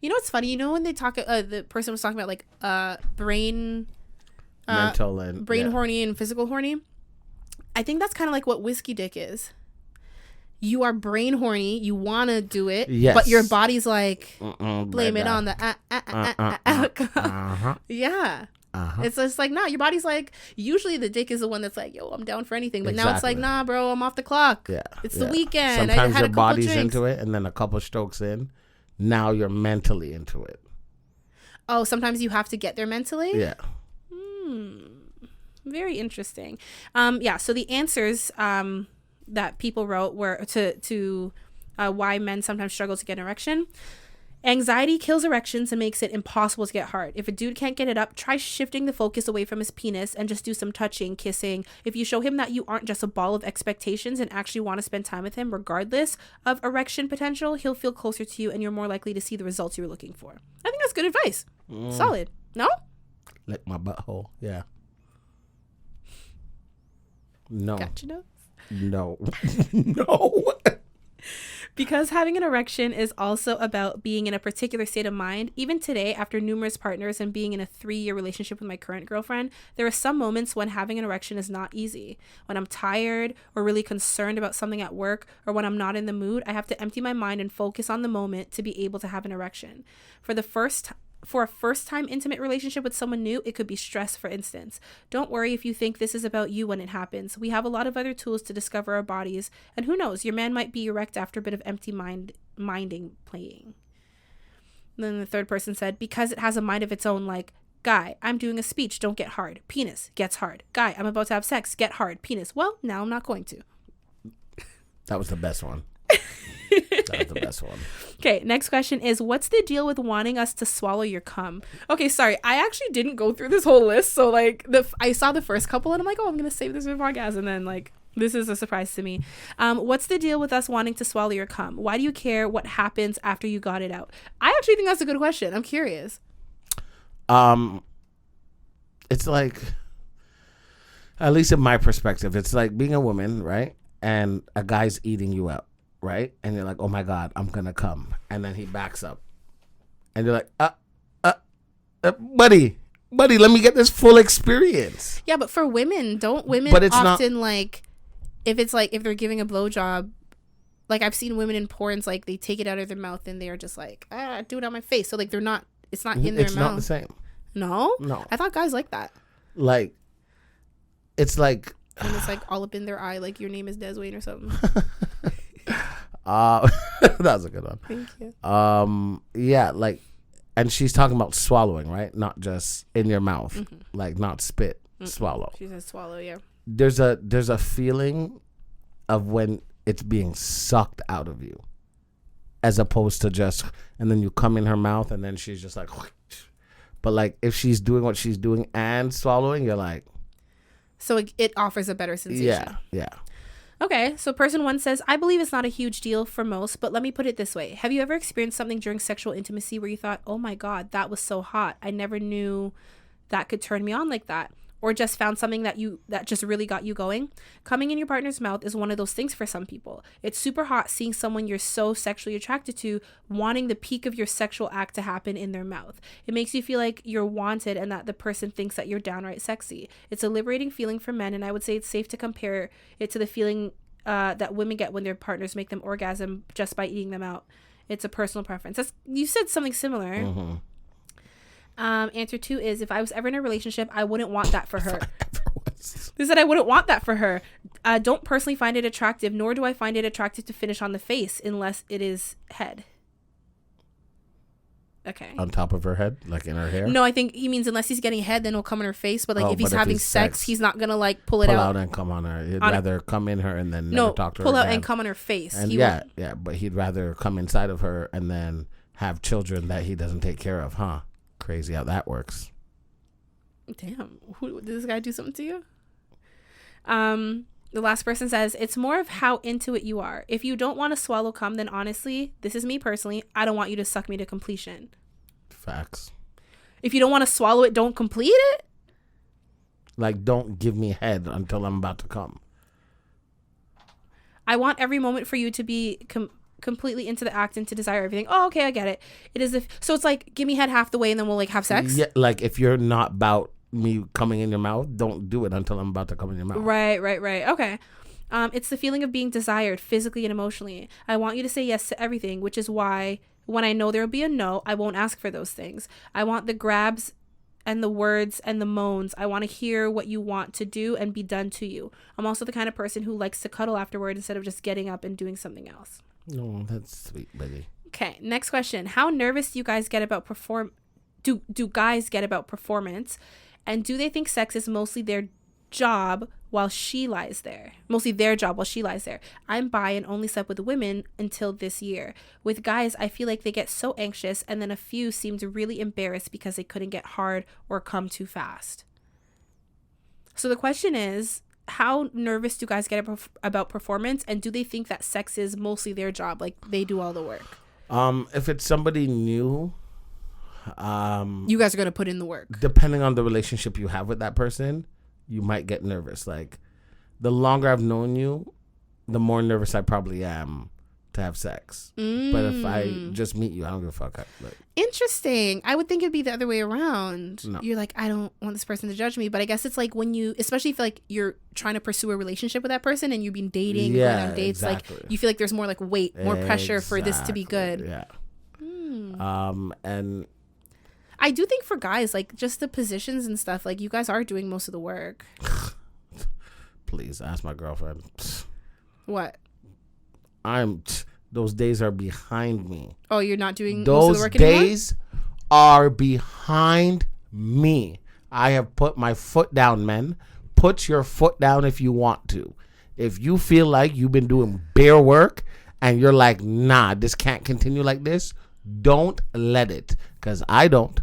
You know what's funny? You know when they talk, the person was talking about like brain, mental and brain horny and physical horny. I think that's kind of like what whiskey dick is. You are brain horny. You want to do it, but your body's like, blame it on the alcohol. Yeah. It's just like, nah, your body's like, usually the dick is the one that's like, yo, I'm down for anything. But now it's like, nah, bro, I'm off the clock. Yeah. It's the weekend. Sometimes your body's into it, and then a couple strokes in, now you're mentally into it. Oh, sometimes you have to get there mentally? Yeah. Very interesting. Yeah, so the answers that people wrote were to why men sometimes struggle to get an erection. Anxiety kills erections and makes it impossible to get hard. If a dude can't get it up, try shifting the focus away from his penis and just do some touching, kissing. If you show him that you aren't just a ball of expectations and actually want to spend time with him regardless of erection potential, he'll feel closer to you and you're more likely to see the results you were looking for. I think that's good advice. Solid. No? Lick my butthole. Yeah. No. Got you, no? No. No. Because having an erection is also about being in a particular state of mind, even today, after numerous partners and being in a 3-year relationship with my current girlfriend, there are some moments when having an erection is not easy. When I'm tired or really concerned about something at work, or when I'm not in the mood, I have to empty my mind and focus on the moment to be able to have an erection. For a first-time intimate relationship with someone new, it could be stress, for instance. Don't worry if you think this is about you when it happens. We have a lot of other tools to discover our bodies, and who knows, your man might be erect after a bit of empty minding playing. And then the third person said, because it has a mind of its own, like, guy, I'm doing a speech, don't get hard. Penis, gets hard. Guy, I'm about to have sex, get hard. Penis, well, now I'm not going to. That was the best one. That was the best one. Okay, next question is, what's the deal with wanting us to swallow your cum? Okay, sorry, I actually didn't go through this whole list, so like I saw the first couple and I'm like, oh, I'm gonna save this for the podcast, and then like this is a surprise to me. What's the deal with us wanting to swallow your cum? Why do you care what happens after you got it out? I actually think that's a good question. I'm curious. It's like, at least in my perspective, it's like being a woman, right? And a guy's eating you out. Right? And you're like, oh my God, I'm going to come. And then he backs up. And you're like, buddy, let me get this full experience. Yeah, but for women, don't women often like, if they're giving a blowjob, like I've seen women in porns, like they take it out of their mouth and they're just like, do it on my face. So like it's not in their mouth. It's not the same. No? No. I thought guys like that. Like, it's like. And it's like all up in their eye, like your name is Deswayne or something. That was a good one. Thank you. Yeah, like, and she's talking about swallowing, right? Not just in your mouth, like not spit, swallow. She says swallow, yeah. There's a feeling of when it's being sucked out of you, as opposed to just, and then you come in her mouth and then she's just like, but like if she's doing what she's doing and swallowing, you're like. So it offers a better sensation. Yeah. Okay, so person 1 says, I believe it's not a huge deal for most, but let me put it this way. Have you ever experienced something during sexual intimacy where you thought, oh my God, that was so hot. I never knew that could turn me on like that. Or just found something that just really got you going? Coming in your partner's mouth is one of those things for some people. It's super hot seeing someone you're so sexually attracted to wanting the peak of your sexual act to happen in their mouth. It makes you feel like you're wanted and that the person thinks that you're downright sexy. It's a liberating feeling for men, and I would say it's safe to compare it to the feeling that women get when their partners make them orgasm just by eating them out. It's a personal preference. You said something similar. Mm-hmm. Answer 2 is, if I was ever in a relationship, I wouldn't want that for her. They said I wouldn't want that for her. Don't personally find it attractive, nor do I find it attractive to finish on the face unless it is head. Okay. On top of her head, like in her hair? No, I think he means unless he's getting head, then he'll come in her face. But like if he's having sex, he's not gonna like pull out and come on her. He'd rather come in her and then never talk to her. Pull out and come on her face. And but he'd rather come inside of her and then have children that he doesn't take care of, huh? Crazy how that works. Damn. Did this guy do something to you? The last person says, it's more of how into it you are. If you don't want to swallow cum, then honestly, this is me personally, I don't want you to suck me to completion. Facts. If you don't want to swallow it, don't complete it? Like, don't give me head until I'm about to come. I want every moment for you to be completely into the act and to desire everything. Oh, okay, I get it. It is so it's like, give me head half the way and then we'll like have sex? Yeah, like if you're not about me coming in your mouth, don't do it until I'm about to come in your mouth. Right. Okay. It's the feeling of being desired physically and emotionally. I want you to say yes to everything, which is why when I know there will be a no, I won't ask for those things. I want the grabs and the words and the moans. I want to hear what you want to do and be done to you. I'm also the kind of person who likes to cuddle afterward instead of just getting up and doing something else. No, that's sweet, buddy. Okay, next question. How nervous do you guys get about do guys get about performance? And do they think sex is mostly their job while she lies there? Mostly their job while she lies there. I'm bi and only slept with women until this year. With guys, I feel like they get so anxious, and then a few seemed really embarrassed because they couldn't get hard or come too fast. So the question is, how nervous do guys get about performance, and do they think that sex is mostly their job, like they do all the work? If it's somebody new, you guys are going to put in the work. Depending on the relationship you have with that person, you might get nervous. Like, the longer I've known you, the more nervous I probably am to have sex. But if I just meet you, I don't give a fuck. Like, interesting. I would think it'd be the other way around. No. You're like, I don't want this person to judge me. But I guess it's like when you, especially if like you're trying to pursue a relationship with that person and you've been dating, going on dates, like you feel like there's more like weight, more pressure for this to be good. Yeah. And I do think for guys, like just the positions and stuff, like you guys are doing most of the work. Please ask my girlfriend. What? Those days are behind me. Oh, you're not doing most of the work anymore? Those days are behind me. I have put my foot down, men. Put your foot down if you want to. If you feel like you've been doing bare work and you're like, nah, this can't continue like this, don't let it. Because I don't.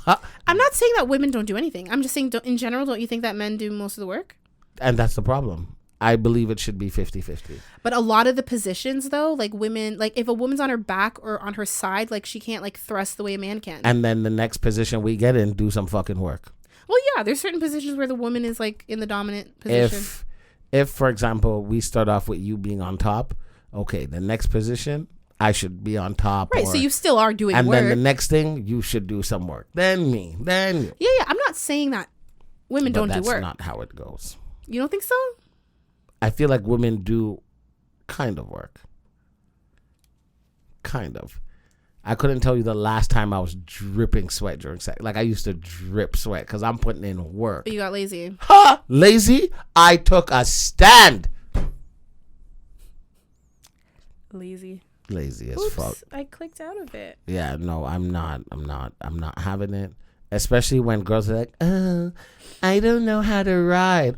I'm not saying that women don't do anything. I'm just saying, in general, don't you think that men do most of the work? And that's the problem. I believe it should be 50-50. But a lot of the positions, though, like women, like if a woman's on her back or on her side, like she can't like thrust the way a man can. And then the next position we get in, do some fucking work. Well, yeah, there's certain positions where the woman is like in the dominant position. If for example, we start off with you being on top, okay, the next position, I should be on top. Right, so you still are doing work. And then the next thing, you should do some work. Then me, then you. Yeah, I'm not saying that women don't do work. That's not how it goes. You don't think so? I feel like women do kind of work. Kind of. I couldn't tell you the last time I was dripping sweat during sex. Like I used to drip sweat because I'm putting in work. But you got lazy. Ha! Lazy? I took a stand. Lazy as fuck. I clicked out of it. Yeah, no, I'm not having it. Especially when girls are like, oh, I don't know how to ride.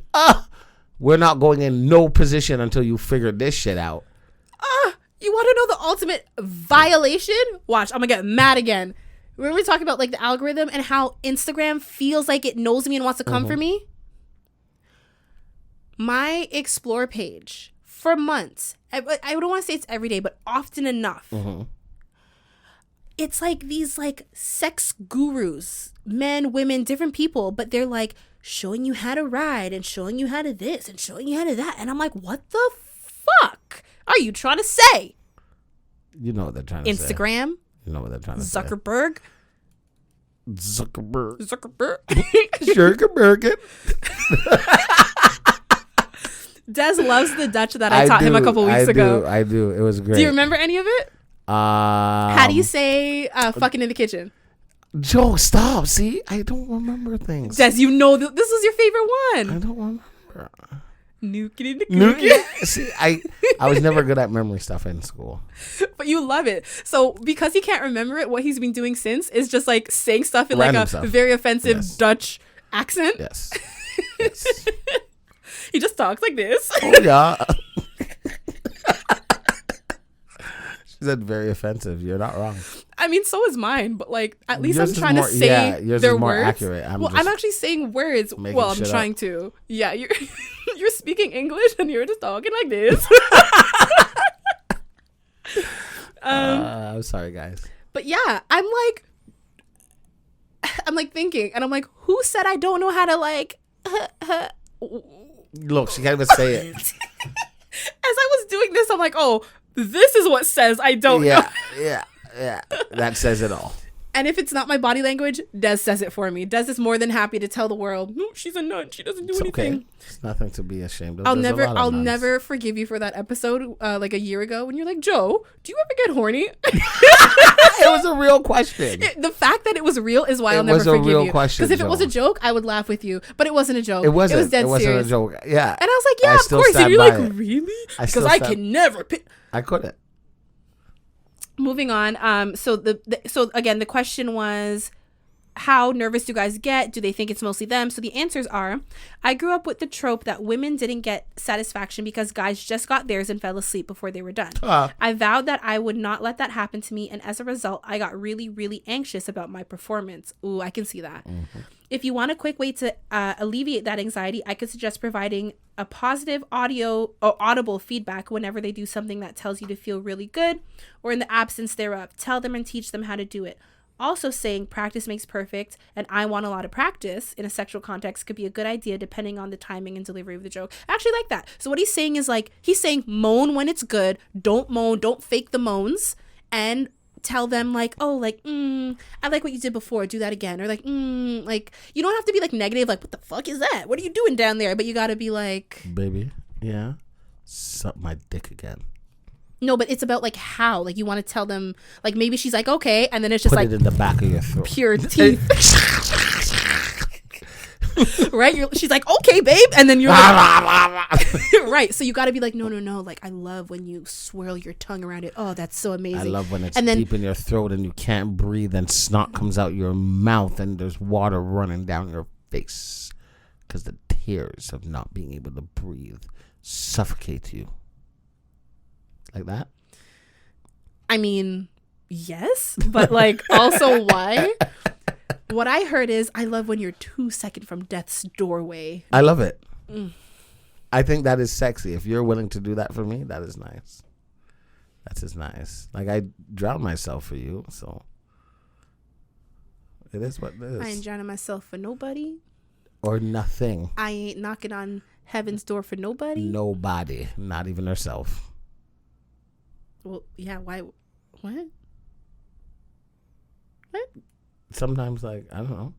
We're not going in no position until you figure this shit out. You want to know the ultimate violation? Watch, I'm going to get mad again. Remember we talking about like the algorithm and how Instagram feels like it knows me and wants to come for me? My Explore page for months, I don't want to say it's every day, but often enough. It's like these like sex gurus, men, women, different people, but they're like showing you how to ride and showing you how to this and showing you how to that. And I'm like, what the fuck are you trying to say? You know what they're trying to say. Instagram? You know what they're trying to say. Zuckerberg. Des loves the Dutch that I taught him a couple weeks ago. I do. It was great. Do you remember any of it? How do you say fucking in the kitchen? Joe, stop. See, I don't remember things. Des, you know this was your favorite one. I don't remember. Nuking in the cookie. See, I was never good at memory stuff in school. But you love it. So because he can't remember it, what he's been doing since is just like saying stuff in random like a stuff. very offensive Dutch accent. Yes. He just talks like this. Oh yeah. She said very offensive. You're not wrong. I mean, so is mine, but like at least yours I'm trying to say yours their is more words. Accurate. I'm actually saying words. Well, I'm trying to. Yeah, you're you're speaking English and you're just talking like this. I'm sorry, guys. But yeah, I'm like thinking, and I'm like, who said I don't know how to like? Look, she can't even say it. As I was doing this, I'm like, oh, this is what says I don't know. Yeah. That says it all. And if it's not my body language, Des says it for me. Des is more than happy to tell the world, no, she's a nut. She doesn't do anything. Okay. It's nothing to be ashamed of. I'll never forgive you for that episode like a year ago when you're like, Joe, do you ever get horny? It was a real question. The fact that it was real is why I'll never forgive you. It was a real question. Because if it was a joke, I would laugh with you. But it wasn't a joke. It wasn't. It was dead serious. It wasn't a joke. Yeah. And I was like, yeah, of course. And you're like, really? Because I can never. I couldn't. Moving on. So again, the question was, how nervous do guys get? Do they think it's mostly them? So the answers are, I grew up with the trope that women didn't get satisfaction because guys just got theirs and fell asleep before they were done. I vowed that I would not let that happen to me. And as a result, I got really, really anxious about my performance. Ooh, I can see that. Mm-hmm. If you want a quick way to alleviate that anxiety, I could suggest providing a positive audio or audible feedback whenever they do something that tells you to feel really good, or in the absence thereof. Tell them and teach them how to do it. Also saying practice makes perfect and I want a lot of practice in a sexual context could be a good idea depending on the timing and delivery of the joke. I actually like that. So what he's saying is like, he's saying moan when it's good. Don't moan. Don't fake the moans. And tell them like, oh, like, I like what you did before. Do that again. Or like, like, you don't have to be like negative. Like, what the fuck is that? What are you doing down there? But you got to be like, baby, yeah, suck my dick again. No, but it's about like how, like you want to tell them, like maybe she's like, okay. And then it's just Put like it in the back of your throat. Pure teeth. Right? She's like, okay, babe. And then you're like, right. So you got to be like, no. Like, I love when you swirl your tongue around it. Oh, that's so amazing. I love when it's deep in your throat and you can't breathe and snot comes out your mouth and there's water running down your face because the tears of not being able to breathe suffocate you. Like that? I mean, yes. But like, also why? What I heard is, I love when you're 2 seconds from death's doorway. I love it. I think that is sexy. If you're willing to do that for me, that is nice. That's just nice. Like, I drowned myself for you, so it is what it is. I ain't drowning myself for nobody. Or nothing. I ain't knocking on heaven's door for nobody. Nobody. Not even herself. Well, yeah, why? What? Sometimes, like, I don't know.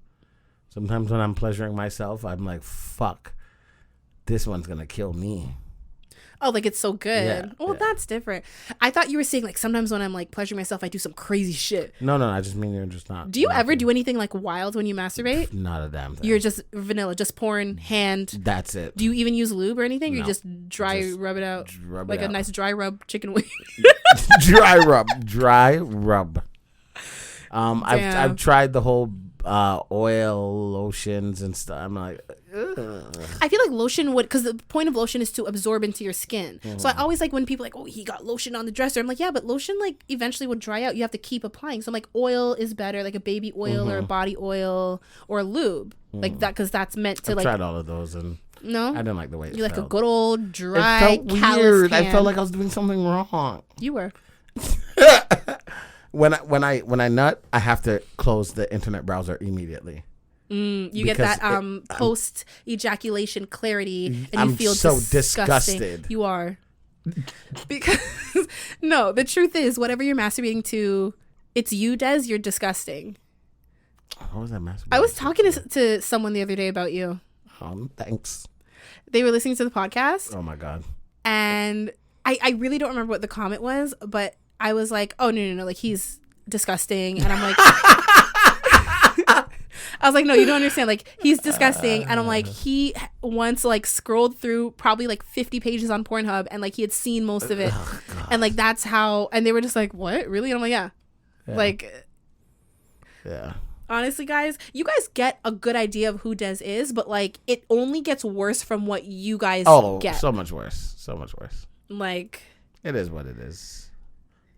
Sometimes when I'm pleasuring myself, I'm like, fuck, this one's going to kill me. Oh, like it's so good. Yeah, well, that's different. I thought you were saying like sometimes when I'm like pleasuring myself, I do some crazy shit. No, I just mean you're just not. Do you ever do anything like wild when you masturbate? Not a damn thing. You're just vanilla, just porn, hand. That's it. Do you even use lube or anything? No. Or you just rub it out? Like a nice dry rub chicken wing. Dry rub. I've tried the whole oil lotions and stuff. I'm like, ugh. I feel like lotion would, because the point of lotion is to absorb into your skin. So I always like when people like, oh, he got lotion on the dresser. I'm like, yeah, but lotion like eventually would dry out. You have to keep applying. So I'm like, oil is better, like a baby oil or a body oil or a lube, like that, because that's meant to. I've tried all of those and no, I didn't like the way it felt. like a good old dry. It felt weird. I felt like I was doing something wrong. You were. When I nut, I have to close the internet browser immediately. You get that post ejaculation clarity, and I'm you feel so disgusting. disgusted. You are, because no, the truth is, whatever you're masturbating to, it's you, Des. You're disgusting. What was that masturbating? I was talking to someone the other day about you. Thanks. They were listening to the podcast. Oh my god! And I really don't remember what the comment was, but I was like, oh, no, like, he's disgusting. And I'm like, I was like, no, you don't understand. Like, he's disgusting. And I'm like, he once, like, scrolled through probably, like, 50 pages on Pornhub, and, like, he had seen most of it. And, like, that's how, and they were just like, what? Really? And I'm like, yeah. Like, yeah. Honestly, guys, you guys get a good idea of who Des is, but, like, it only gets worse from what you guys get. So much worse. So much worse. Like. It is what it is.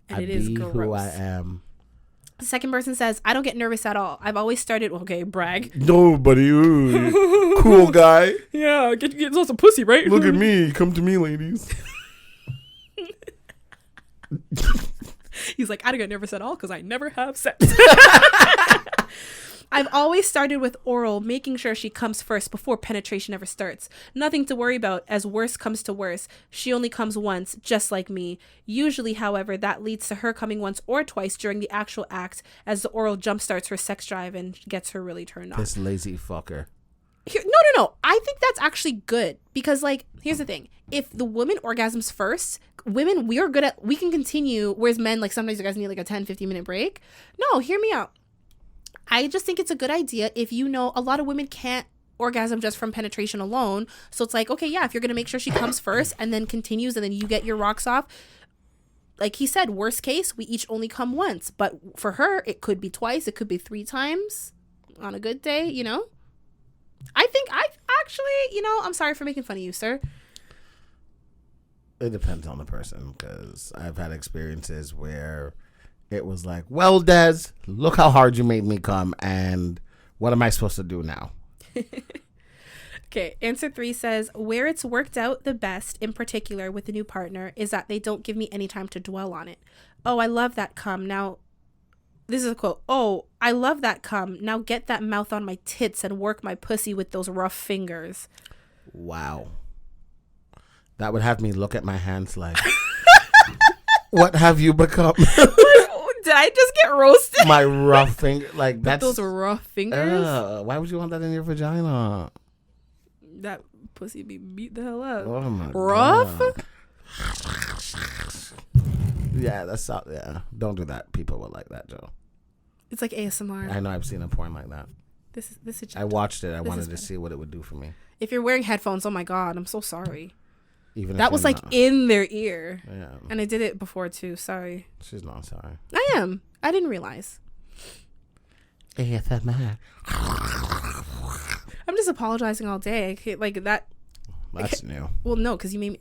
And it is gross. Who I am. The second person says, I don't get nervous at all. I've always started, okay, brag. Nobody, cool guy. Yeah, get some pussy, right? Look at me. Come to me, ladies. He's like, I don't get nervous at all because I never have sex. I've always started with oral, making sure she comes first before penetration ever starts. Nothing to worry about, as worse comes to worse. She only comes once, just like me. Usually, however, that leads to her coming once or twice during the actual act, as the oral jumpstarts her sex drive and gets her really turned on. This lazy fucker. No. I think that's actually good, because, like, here's the thing. If the woman orgasms first, women, we can continue, whereas men, like, sometimes you guys need, like, a 10, 15-minute break. No, hear me out. I just think it's a good idea if you know a lot of women can't orgasm just from penetration alone. So it's like, okay, yeah, if you're going to make sure she comes first and then continues and then you get your rocks off. Like he said, worst case, we each only come once. But for her, it could be twice. It could be 3 times on a good day, you know? I think I'm sorry for making fun of you, sir. It depends on the person, because I've had experiences where it was like, well, Des, look how hard you made me come, and what am I supposed to do now? Okay, answer 3 says, where it's worked out the best, in particular with the new partner, is that they don't give me any time to dwell on it. Oh, I love that come. Now This is a quote. "Oh, I love that cum. Now get that mouth on my tits and work my pussy with those rough fingers." Wow. That would have me look at my hands like, what have you become? Did I just get roasted? My rough finger. Like, that's. Those rough fingers? Why would you want that in your vagina? That pussy be beat the hell up. Oh my rough? God. Yeah, that's not. Yeah. Don't do that. People would like that, Joe. It's like ASMR. I know. I've seen a porn like that. This is. I watched it. I wanted to see what it would do for me. If you're wearing headphones, oh my God, I'm so sorry. Even that was like in their ear. Yeah. And I did it before too. Sorry. She's not sorry. I am. I didn't realize. ASMR. I'm just apologizing all day. Like that. That's new. Well, no, because you made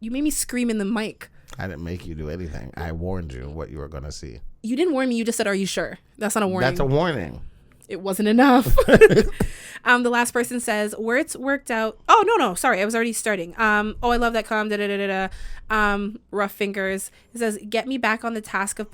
me scream in the mic. I didn't make you do anything. I warned you what you were gonna see. You didn't warn me. You just said, "Are you sure?" That's not a warning. That's a warning. It wasn't enough. The last person says, "Where it's worked out." Oh, no. Sorry. I was already starting. Oh, I love that cum. Rough fingers. It says, "Get me back on the task of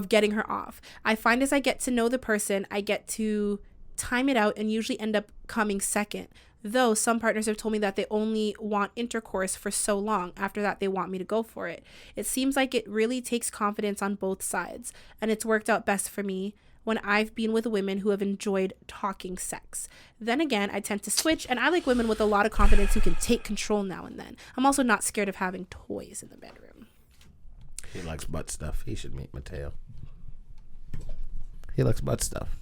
getting her off. I find as I get to know the person, I get to time it out and usually end up coming second. Though some partners have told me that they only want intercourse for so long. After that, they want me to go for it. It seems like it really takes confidence on both sides, and it's worked out best for me when I've been with women who have enjoyed talking sex. Then again, I tend to switch, and I like women with a lot of confidence who can take control now and then. I'm also not scared of having toys in the bedroom." He likes butt stuff. He should meet Mateo. He likes butt stuff.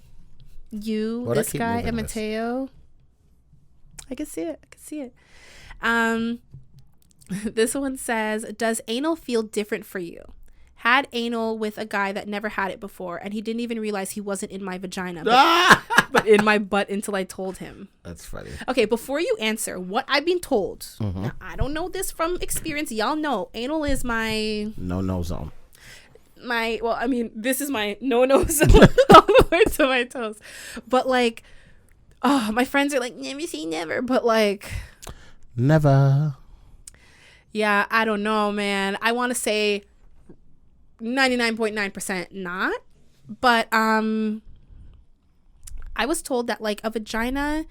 This guy, and Mateo. I can see it. This one says, "Does anal feel different for you? Had anal with a guy that never had it before, and he didn't even realize he wasn't in my vagina, but in my butt until I told him." That's funny. Okay, before you answer, what I've been told, now, I don't know this from experience. Y'all know anal is my no zone. This is my no zone all the way to my toes. But like, my friends are like, never say never, but like, never. Yeah, I don't know, man. I want to say 99.9% not, but I was told that like a vagina,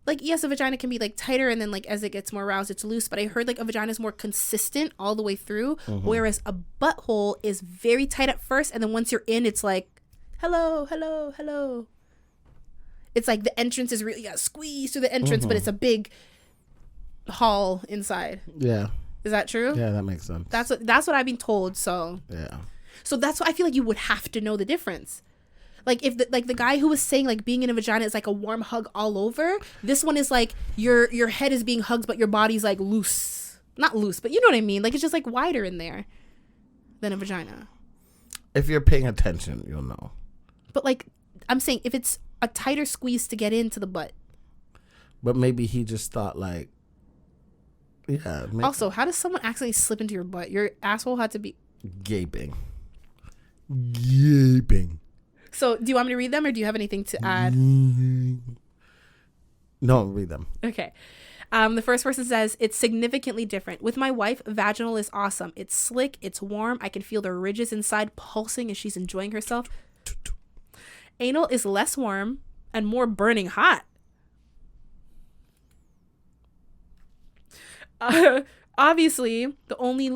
like yes, a vagina can be like tighter, and then like as it gets more aroused it's loose, but I heard like a vagina is more consistent all the way through, whereas a butthole is very tight at first, and then once you're in it's like hello. It's like the entrance is really squeeze through the entrance, but it's a big hall inside. Yeah. Is that true? Yeah, that makes sense. That's what I've been told. So yeah. So that's why I feel like you would have to know the difference. Like if the guy who was saying like being in a vagina is like a warm hug all over, this one is like your head is being hugged but your body's like loose. Not loose, but you know what I mean? Like it's just like wider in there than a vagina. If you're paying attention, you'll know. But like I'm saying, if it's a tighter squeeze to get into the butt. But maybe he just thought like, yeah. Also, how does someone accidentally slip into your butt? Your asshole had to be gaping. So, do you want me to read them, or do you have anything to add? No, read them. Okay. The first person says, "It's significantly different. With my wife, vaginal is awesome. It's slick. It's warm. I can feel the ridges inside pulsing as she's enjoying herself. Anal is less warm and more burning hot. Obviously, the only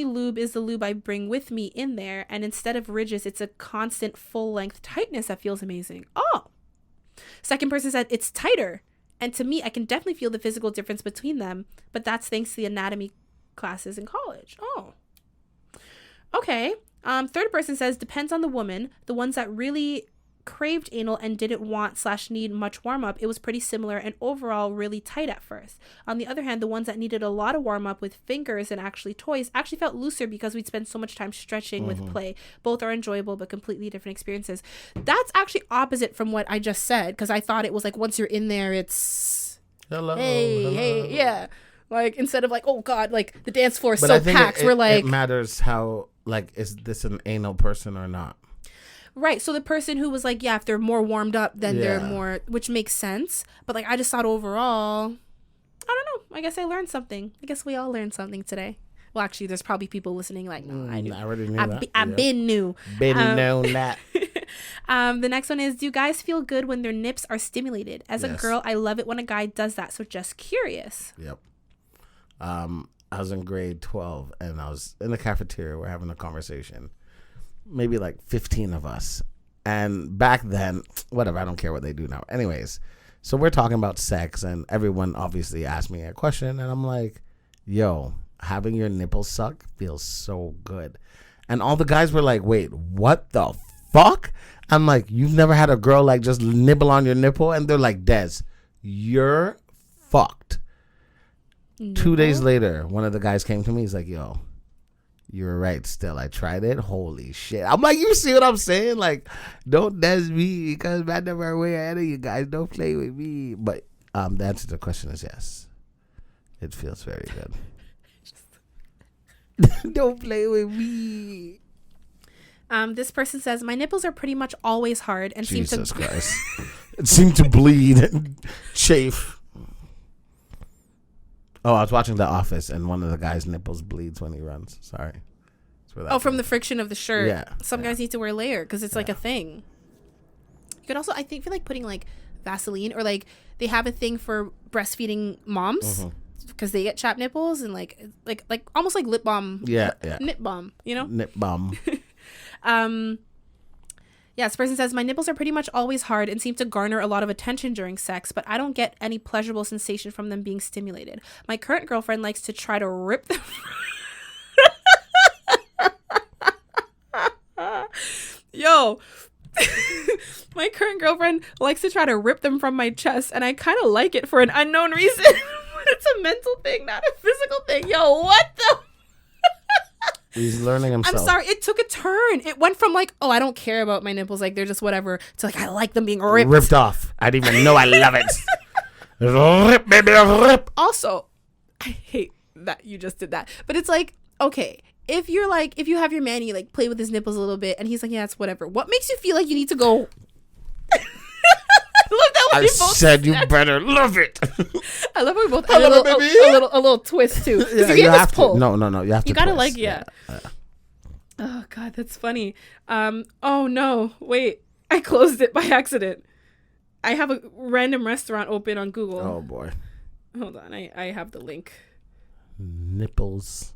lube is the lube I bring with me in there, and instead of ridges, it's a constant full-length tightness that feels amazing." Oh. Second person said, "It's tighter. And to me, I can definitely feel the physical difference between them, but that's thanks to the anatomy classes in college." Oh. Okay. Third person says, "Depends on the woman. The ones that really craved anal and didn't want/need much warm up, it was pretty similar and overall really tight at first. On the other hand, the ones that needed a lot of warm up with fingers and actually toys actually felt looser because we'd spend so much time stretching with play. Both are enjoyable but completely different experiences." That's actually opposite from what I just said, because I thought it was like once you're in there it's hey, yeah. Like instead of like, oh God, like the dance floor is so packed. We're like, it matters how, like, is this an anal person or not? Right. So the person who was like, yeah, if they're more warmed up, then they're more, which makes sense. But like, I just thought overall, I don't know. I guess I learned something. I guess we all learned something today. Well, actually, there's probably people listening like, no, I knew. I already knew that. I've been new. Been known that. The next one is, do guys feel good when their nips are stimulated? As a girl, I love it when a guy does that. So just curious. Yep. I was in grade 12 and I was in the cafeteria. We're having a conversation. Maybe like 15 of us. And back then, whatever, I don't care what they do now. Anyways, so we're talking about sex and everyone obviously asked me a question. And I'm like, yo, having your nipples suck feels so good. And all the guys were like, wait, what the fuck? I'm like, you've never had a girl like just nibble on your nipple? And they're like, Des, you're fucked. No. 2 days later, one of the guys came to me. He's like, yo, you're right still. I tried it. Holy shit. I'm like, you see what I'm saying? Like, don't Des me because man never way ahead of you guys. Don't play with me. But the answer to the question is yes. It feels very good. Don't play with me. This person says, my nipples are pretty much always hard and Jesus Christ. It seemed to bleed and chafe. Oh, I was watching The Office, and one of the guys' nipples bleeds when he runs. Sorry. From the friction of the shirt. Yeah. Some guys need to wear a layer because it's like a thing. You could also, I think, feel like putting like Vaseline, or like they have a thing for breastfeeding moms because they get chapped nipples, and like almost like lip balm. Yeah. Nip balm, you know? Nip balm. Yeah, this person says, my nipples are pretty much always hard and seem to garner a lot of attention during sex, but I don't get any pleasurable sensation from them being stimulated. My current girlfriend likes to try to rip them. Yo, my current girlfriend likes to try to rip them from my chest, and I kind of like it for an unknown reason. It's a mental thing, not a physical thing. Yo, what the? He's learning himself. I'm sorry, it took a turn. It went from like, oh, I don't care about my nipples, like they're just whatever, to like, I like them being ripped off. I didn't even know I love it. Rip, baby, rip. Also, I hate that you just did that. But it's like, okay, if you have your man, you like play with his nipples a little bit, and he's like, yeah, it's whatever. What makes you feel like you need to go? I love that I said you better love it. I love how we both add a little twist too. Yeah, you have to. No. You have to. You gotta twist. like, yeah. Oh God, that's funny. Oh no, wait, I closed it by accident. I have a random restaurant open on Google. Oh boy. Hold on, I have the link. Nipples.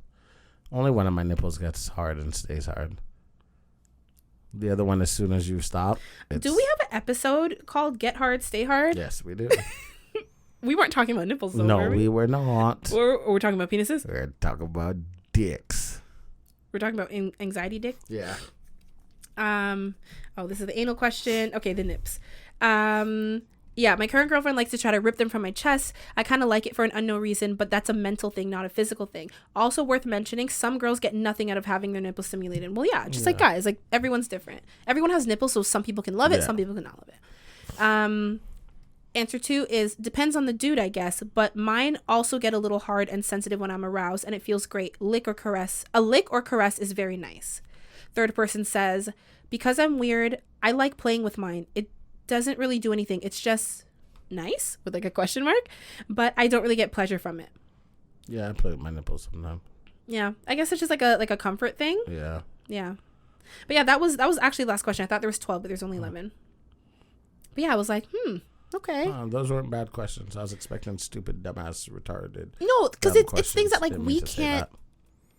Only one of my nipples gets hard and stays hard. The other one, as soon as you stop. Do we have an episode called Get Hard, Stay Hard? Yes, we do. We weren't talking about nipples, though, no, were we? we were not. Or we're talking about penises? We're talking about dicks. We're talking about anxiety dick? Yeah. Oh, this is the anal question. Okay, the nips. Yeah, my current girlfriend likes to try to rip them from my chest. I kind of like it for an unknown reason, but that's a mental thing, not a physical thing. Also worth mentioning, some girls get nothing out of having their nipples stimulated. Well, yeah, just like guys, like everyone's different. Everyone has nipples, so some people can love it, some people can not love it. Answer 2 is, depends on the dude, I guess, but mine also get a little hard and sensitive when I'm aroused, and it feels great. A lick or caress is very nice. Third person says, because I'm weird, I like playing with mine. It doesn't really do anything. It's just nice with like a question mark, but I don't really get pleasure from it. Yeah, I play with my nipples sometimes. Yeah, I guess it's just like a comfort thing. Yeah. But yeah, that was actually the last question. I thought there was 12, but there's only 11. But yeah, I was like, okay. Those weren't bad questions. I was expecting stupid, dumbass, retarded. No, because it's things that like we can't.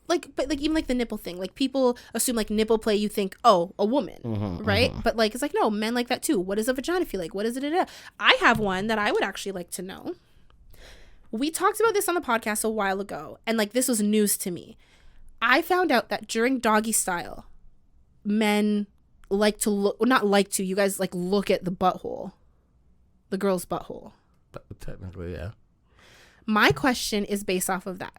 But even like the nipple thing, like people assume like nipple play, you think, oh, a woman, right? But like, it's like, no, men like that too. What does a vagina feel like? What is it? I have one that I would actually like to know. We talked about this on the podcast a while ago, and like this was news to me. I found out that during doggy style, men like to look, well, not like to, you guys like look at the butthole, the girl's butthole. But technically, yeah. My question is based off of that.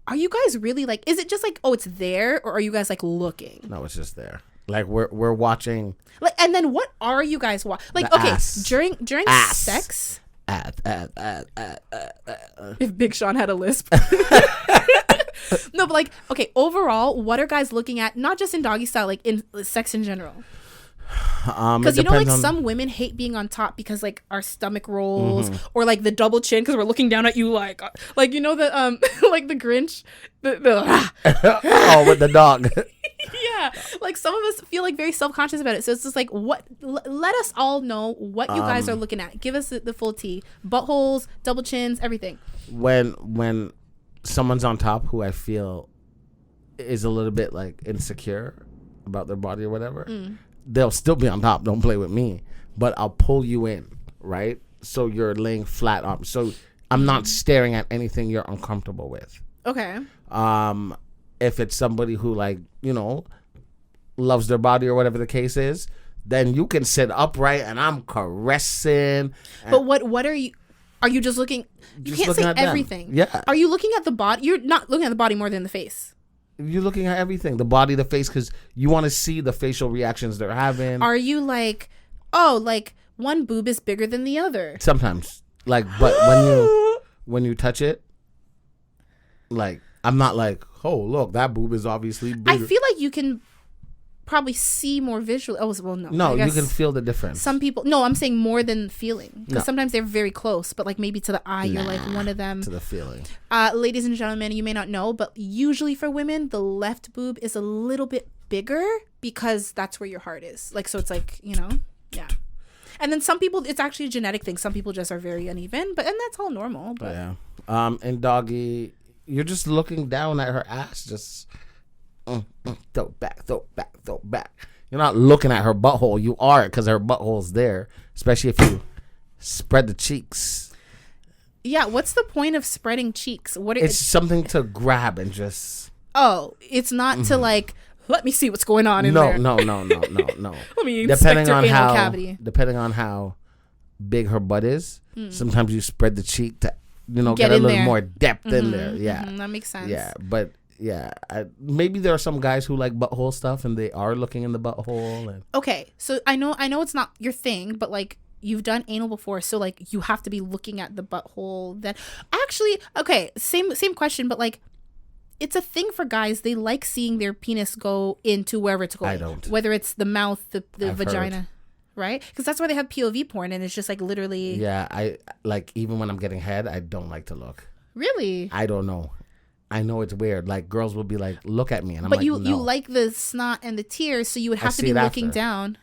Are you guys really like, is it just like, oh, it's there, or are you guys like looking? No, it's just there. Like we're watching. Like, and then what are you guys watching? Like, okay, ass. during ass. Sex. If Big Sean had a lisp. No, but like, okay, overall, what are guys looking at? Not just in doggy style, like in sex in general. Because you know, like some women hate being on top because like our stomach rolls or like the double chin because we're looking down at you like you know the like the Grinch, oh, with the dog. Yeah, like some of us feel like very self-conscious about it. So it's just like, what? Let us all know what you guys are looking at. Give us the full tea: buttholes, double chins, everything. When someone's on top who I feel is a little bit like insecure about their body or whatever, they'll still be on top. Don't play with me. But I'll pull you in, right? So you're laying flat on. So I'm not staring at anything you're uncomfortable with. Okay. If it's somebody who, like, you know, loves their body or whatever the case is, then you can sit upright and I'm caressing. But what are you just looking? You can't say everything. Yeah. Are you looking at the body? You're not looking at the body more than the face. You're looking at everything, the body, the face, because you want to see the facial reactions they're having. Are you like, oh, like one boob is bigger than the other? Sometimes, like, but when you touch it, like, I'm not like, oh, look, that boob is obviously bigger. I feel like you can probably see more visually. Oh, well, no. No, you can feel the difference. Some people, no, I'm saying more than feeling. Because sometimes they're very close, but like maybe to the eye, you're like one of them. To the feeling. Ladies and gentlemen, you may not know, but usually for women, the left boob is a little bit bigger because that's where your heart is. Like, so it's like, you know, yeah. And then some people, it's actually a genetic thing. Some people just are very uneven, and that's all normal. But. Yeah. And doggy, you're just looking down at her ass, just throw back. You're not looking at her butthole. You are, because her butthole's there, especially if you spread the cheeks. Yeah, what's the point of spreading cheeks? It's something to grab and just... Oh, it's not to like, let me see what's going on in there. No. Let me inspect her anal cavity. Depending on how big her butt is, sometimes you spread the cheek to, you know, get a little more depth in there. Yeah. That makes sense. Yeah, but... Yeah, maybe there are some guys who like butthole stuff and they are looking in the butthole. And... Okay, so I know it's not your thing, but like you've done anal before, so like you have to be looking at the butthole. Then actually, okay, same question, but like it's a thing for guys. They like seeing their penis go into wherever it's going. I don't. Whether it's the mouth, the vagina. Heard. Right? Because that's why they have POV porn, and it's just like literally. Yeah, I like even when I'm getting head, I don't like to look. Really? I don't know. I know it's weird. Like, girls will be like, look at me. And I'm but like, you no. like the snot and the tears, so you would have to be looking down.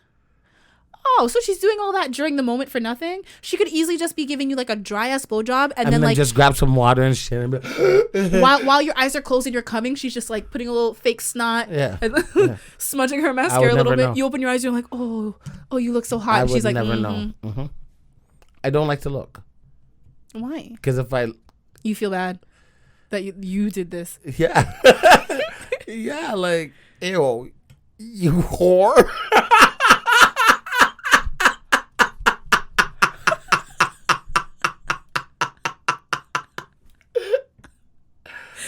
Oh, so she's doing all that during the moment for nothing? She could easily just be giving you like a dry ass blowjob and then like just grab some water and shit. And be while your eyes are closed and you're coming, she's just like putting a little fake snot and smudging her mascara a little bit. Know. You open your eyes, you're like, oh, you look so hot. And she's like, never know. Mm-hmm. I don't like to look. Why? Because if you feel bad. That you did this. Yeah. Yeah, like, ew, you whore.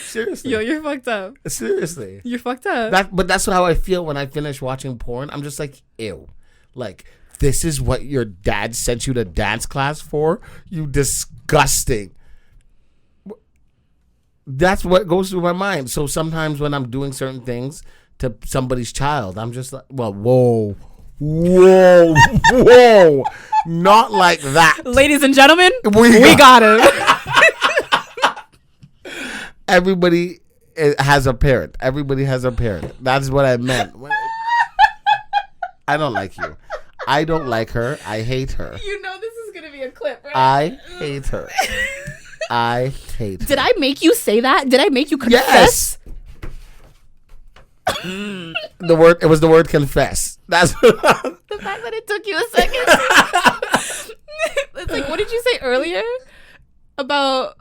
Seriously. Yo, you're fucked up. Seriously. You're fucked up. But that's how I feel when I finish watching porn. I'm just like, ew. Like, this is what your dad sent you to dance class for? You disgusting. That's what goes through my mind. So sometimes when I'm doing certain things to somebody's child, I'm just like, well, whoa, not like that. Ladies and gentlemen, we got him. Everybody has a parent. Everybody has a parent. That's what I meant. I don't like you. I don't like her. I hate her. You know this is going to be a clip, right? I hate her. I hate her. Did I make you say that? Did I make you confess? Yes. It was the word confess. That's the fact that it took you a second. It's like, what did you say earlier about?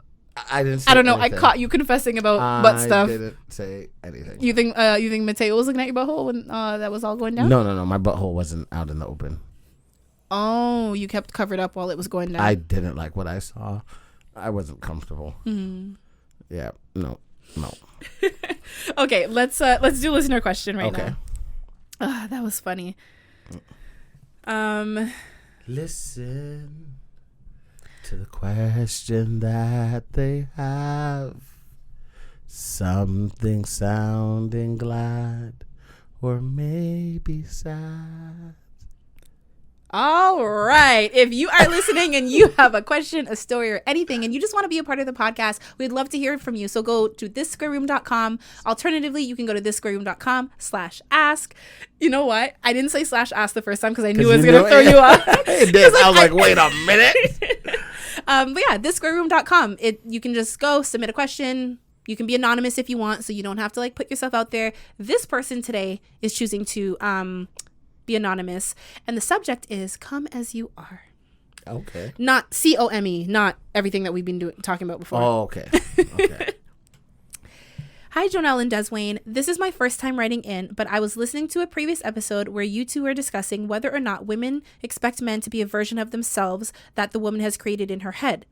I didn't say I don't know. anything. I caught you confessing about butt stuff. I didn't say anything. You think Mateo was looking at your butthole when that was all going down? No. My butthole wasn't out in the open. Oh, you kept covered up while it was going down. I didn't like what I saw. I wasn't comfortable. Mm-hmm. Yeah, no. Okay, let's do listener question right now. That was funny. Listen to the question that they have. Something sounding glad or maybe sad. All right. If you are listening and you have a question, a story, or anything, and you just want to be a part of the podcast, we'd love to hear from you. So go to thissquareroom.com. Alternatively, you can go to thissquareroom.com/ask. You know what? I didn't say /ask the first time because I knew it was going to throw you off. It did. I was like, wait a minute. But yeah, thissquareroom.com. You can just go submit a question. You can be anonymous if you want, so you don't have to like put yourself out there. This person today is choosing to be anonymous, and the subject is "Come as you are." Okay. Not COME, not everything that we've been talking about before. Oh, okay. Okay. Hi, Jonel and Deswayne. This is my first time writing in, but I was listening to a previous episode where you two were discussing whether or not women expect men to be a version of themselves that the woman has created in her head.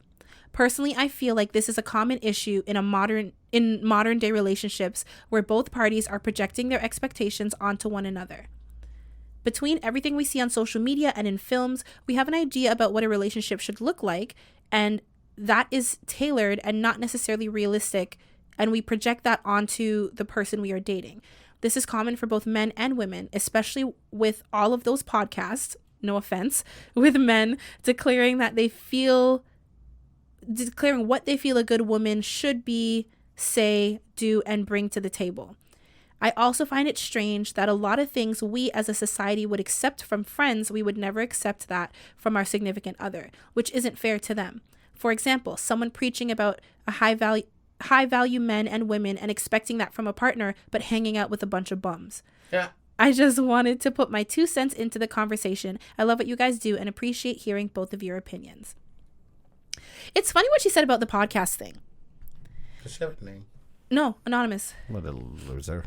Personally, I feel like this is a common issue in modern day relationships where both parties are projecting their expectations onto one another. Between everything we see on social media and in films, we have an idea about what a relationship should look like, and that is tailored and not necessarily realistic, and we project that onto the person we are dating. This is common for both men and women, especially with all of those podcasts, no offense, with men declaring what they feel a good woman should be, say, do, and bring to the table. I also find it strange that a lot of things we as a society would accept from friends, we would never accept that from our significant other, which isn't fair to them. For example, someone preaching about a high value men and women and expecting that from a partner, but hanging out with a bunch of bums. Yeah. I just wanted to put my 2 cents into the conversation. I love what you guys do and appreciate hearing both of your opinions. It's funny what she said about the podcast thing. Does she have a name? No, anonymous. What a loser.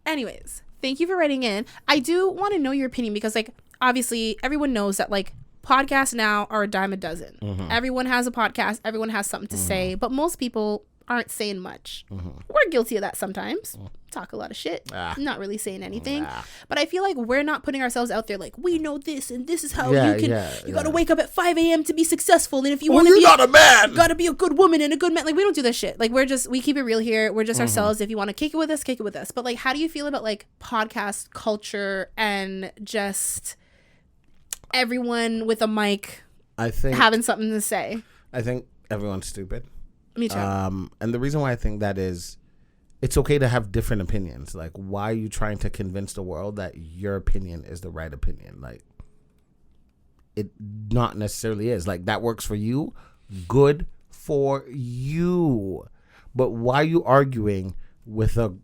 Anyways, thank you for writing in. I do want to know your opinion because, like, obviously everyone knows that, like, podcasts now are a dime a dozen. Mm-hmm. Everyone has a podcast. Everyone has something to say, but most people aren't saying much. Mm-hmm. We're guilty of that sometimes. Talk a lot of shit. Not really saying anything. But I feel like we're not putting ourselves out there like, we know this and this is how you got to wake up at 5 a.m. to be successful. And if you want to be not a man, you got to be a good woman and a good man. Like, we don't do this shit. Like, we keep it real here. We're just ourselves. If you want to kick it with us, kick it with us. But like, how do you feel about like podcast culture and just everyone with a mic having something to say? I think everyone's stupid. Me too. And the reason why I think that is, it's okay to have different opinions. Like, why are you trying to convince the world that your opinion is the right opinion? Like, it not necessarily is. Like, that works for you, good for you. But why are you arguing with a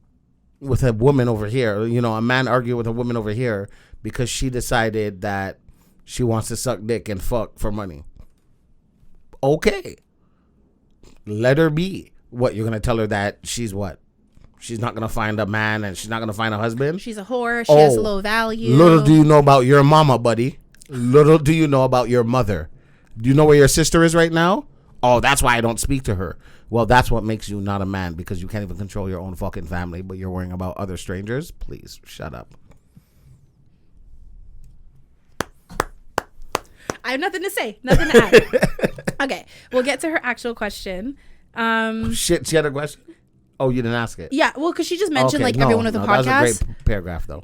woman over here? You know, a man arguing with a woman over here because she decided that she wants to suck dick and fuck for money. Okay. Let her be. What, you're going to tell her that she's what? She's not going to find a man and she's not going to find a husband? She's a whore. She has low value. Little do you know about your mama, buddy. Little do you know about your mother. Do you know where your sister is right now? Oh, that's why I don't speak to her. Well, that's what makes you not a man, because you can't even control your own fucking family, but you're worrying about other strangers. Please, shut up. I have nothing to say. Nothing to add. Okay, we'll get to her actual question. Shit, she had a question? Oh, you didn't ask it? Yeah, well, because she just mentioned everyone with the podcast. That was a great paragraph, though.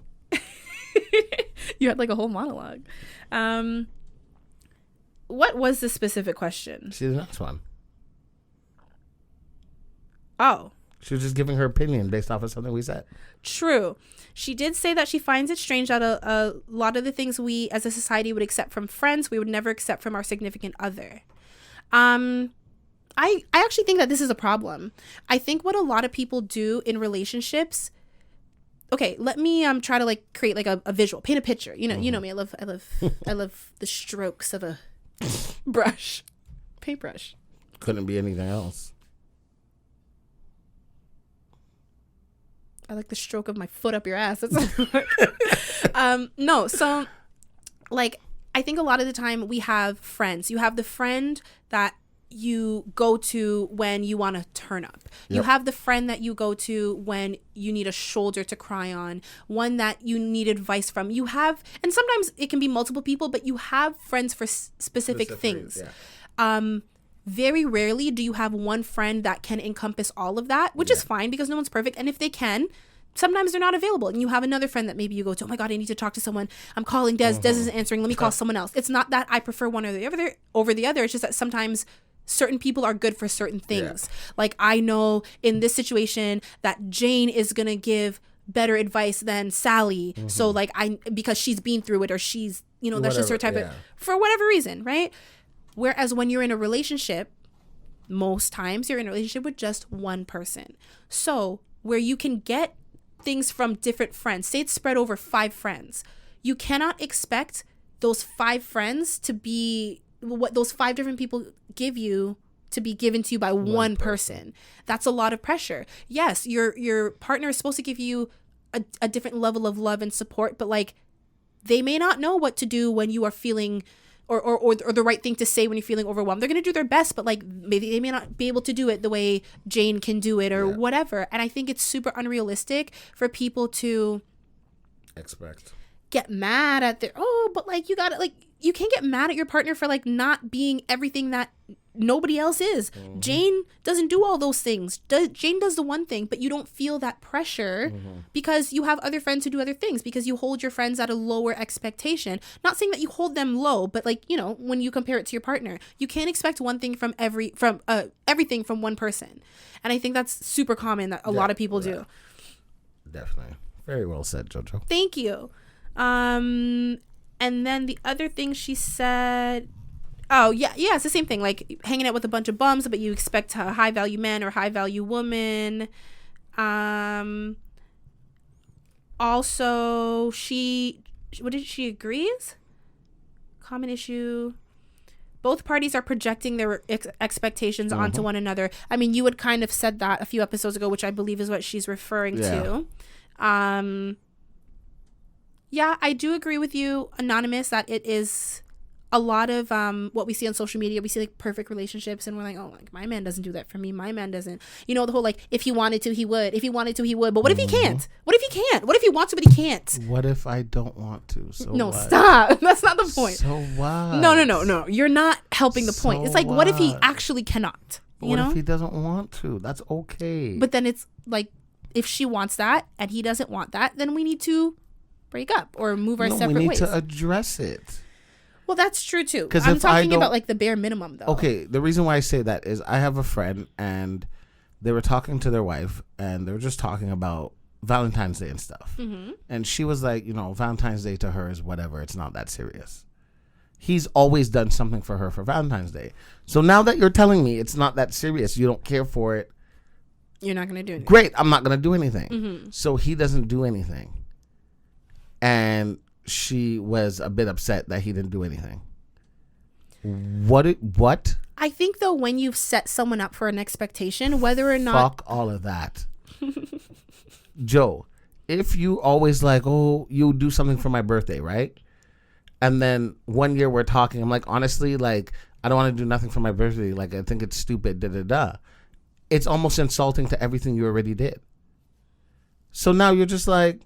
You had like a whole monologue. What was the specific question? She didn't ask one. Oh. She was just giving her opinion based off of something we said. True. She did say that she finds it strange that a lot of the things we as a society would accept from friends, we would never accept from our significant other. I actually think that this is a problem. I think what a lot of people do in relationships. Okay, let me try to like create like a visual, paint a picture. You know me. I love the strokes of a paintbrush. Couldn't be anything else. I like the stroke of my foot up your ass. No, so like I think a lot of the time we have friends. You have the friend that you go to when you want to turn up. Yep. You have the friend that you go to when you need a shoulder to cry on, one that you need advice from. You have, and sometimes it can be multiple people, but you have friends for specific things. Yeah. Very rarely do you have one friend that can encompass all of that, which is fine because no one's perfect. And if they can, sometimes they're not available, and you have another friend that maybe you go to, oh my God, I need to talk to someone. I'm calling Des. Des isn't answering. Let me call someone else. It's not that I prefer one or the other over the other. It's just that sometimes certain people are good for certain things. Yeah. Like I know in this situation that Jane is going to give better advice than Sally. So like because she's been through it, or she's, you know, that's just her type of, for whatever reason, right? Whereas when you're in a relationship, most times you're in a relationship with just one person. So where you can get things from different friends, say it's spread over 5 friends, you cannot expect those 5 friends to be what those 5 different people give you to be given to you by one person. That's a lot of pressure. Yes, your partner is supposed to give you a different level of love and support, but like they may not know what to do when you are feeling or the right thing to say when you're feeling overwhelmed. They're going to do their best, but like maybe they may not be able to do it the way Jane can do it or whatever. And I think it's super unrealistic for people to get mad at their, but like you gotta, like, you can't get mad at your partner for like not being everything that nobody else is. Jane doesn't do all those things. Jane does the one thing, but you don't feel that pressure because you have other friends who do other things, because you hold your friends at a lower expectation. Not saying that you hold them low, but like, you know, when you compare it to your partner, you can't expect one thing from everything from one person. And I think that's super common that a lot of people do. Definitely. Very well said, Jojo. Thank you. And then the other thing she said, it's the same thing, like hanging out with a bunch of bums, but you expect a high value man or high value woman. Also, she agrees? Common issue. Both parties are projecting their expectations onto one another. I mean, you had kind of said that a few episodes ago, which I believe is what she's referring to. Yeah, I do agree with you, Anonymous, that it is a lot of what we see on social media. We see like perfect relationships and we're like, oh, like my man doesn't do that for me. My man doesn't. You know, the whole like, if he wanted to, he would. If he wanted to, he would. But what if he can't? What if he can't? What if he wants to, but he can't? What if I don't want to? So no, what? Stop. That's not the point. So what? No. You're not helping the point. It's like, what if he actually cannot? What if he doesn't want to? That's okay. But then it's like, if she wants that and he doesn't want that, then we need to break up or move our separate ways. We need to address it. Well, that's true too. I'm talking about like the bare minimum though. Okay, the reason why I say that is I have a friend and they were talking to their wife and they were just talking about Valentine's Day and stuff. And she was like, you know, Valentine's Day to her is whatever. It's not that serious. He's always done something for her for Valentine's Day. So now that you're telling me it's not that serious, you don't care for it. You're not going to do anything. Great, I'm not going to do anything. So he doesn't do anything. And she was a bit upset that he didn't do anything. What? I think though, when you've set someone up for an expectation, whether or not, fuck all of that. Joe, if you always like, oh, you do something for my birthday, right? And then one year we're talking, I'm like, honestly, like, I don't want to do nothing for my birthday. Like, I think it's stupid, It's almost insulting to everything you already did. So now you're just like,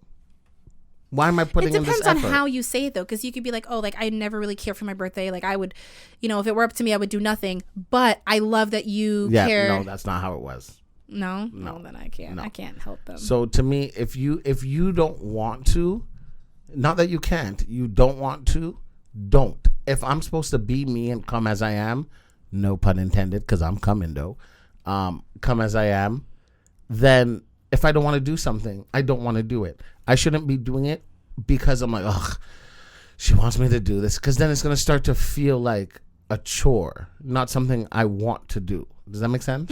why am I putting in this effort? It depends on how you say it, though, because you could be like, oh, like, I never really care for my birthday. Like, I would, you know, if it were up to me, I would do nothing. But I love that you care. No, that's not how it was. No? Well, then I can't. No. I can't help them. So to me, if you don't want to, not that you can't, you don't want to, don't. If I'm supposed to be me and come as I am, no pun intended, because I'm coming though, come as I am, then if I don't want to do something, I don't want to do it. I shouldn't be doing it because I'm like, ugh, she wants me to do this. Because then it's going to start to feel like a chore, not something I want to do. Does that make sense?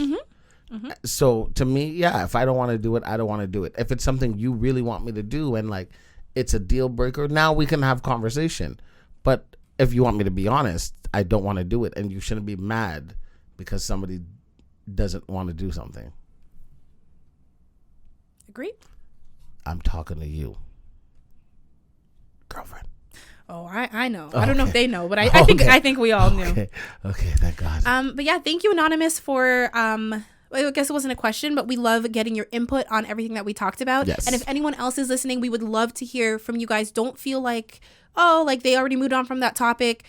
So to me, yeah, if I don't want to do it, I don't want to do it. If it's something you really want me to do and like it's a deal breaker, now we can have conversation. But if you want me to be honest, I don't want to do it. And you shouldn't be mad because somebody doesn't want to do something. Agreed. I'm talking to you, girlfriend. Oh, I know. I don't know if they know, but I think we all knew. Okay, thank God. But yeah, thank you, Anonymous, for I guess it wasn't a question, but we love getting your input on everything that we talked about. Yes. And if anyone else is listening, we would love to hear from you guys. Don't feel like, oh, like they already moved on from that topic.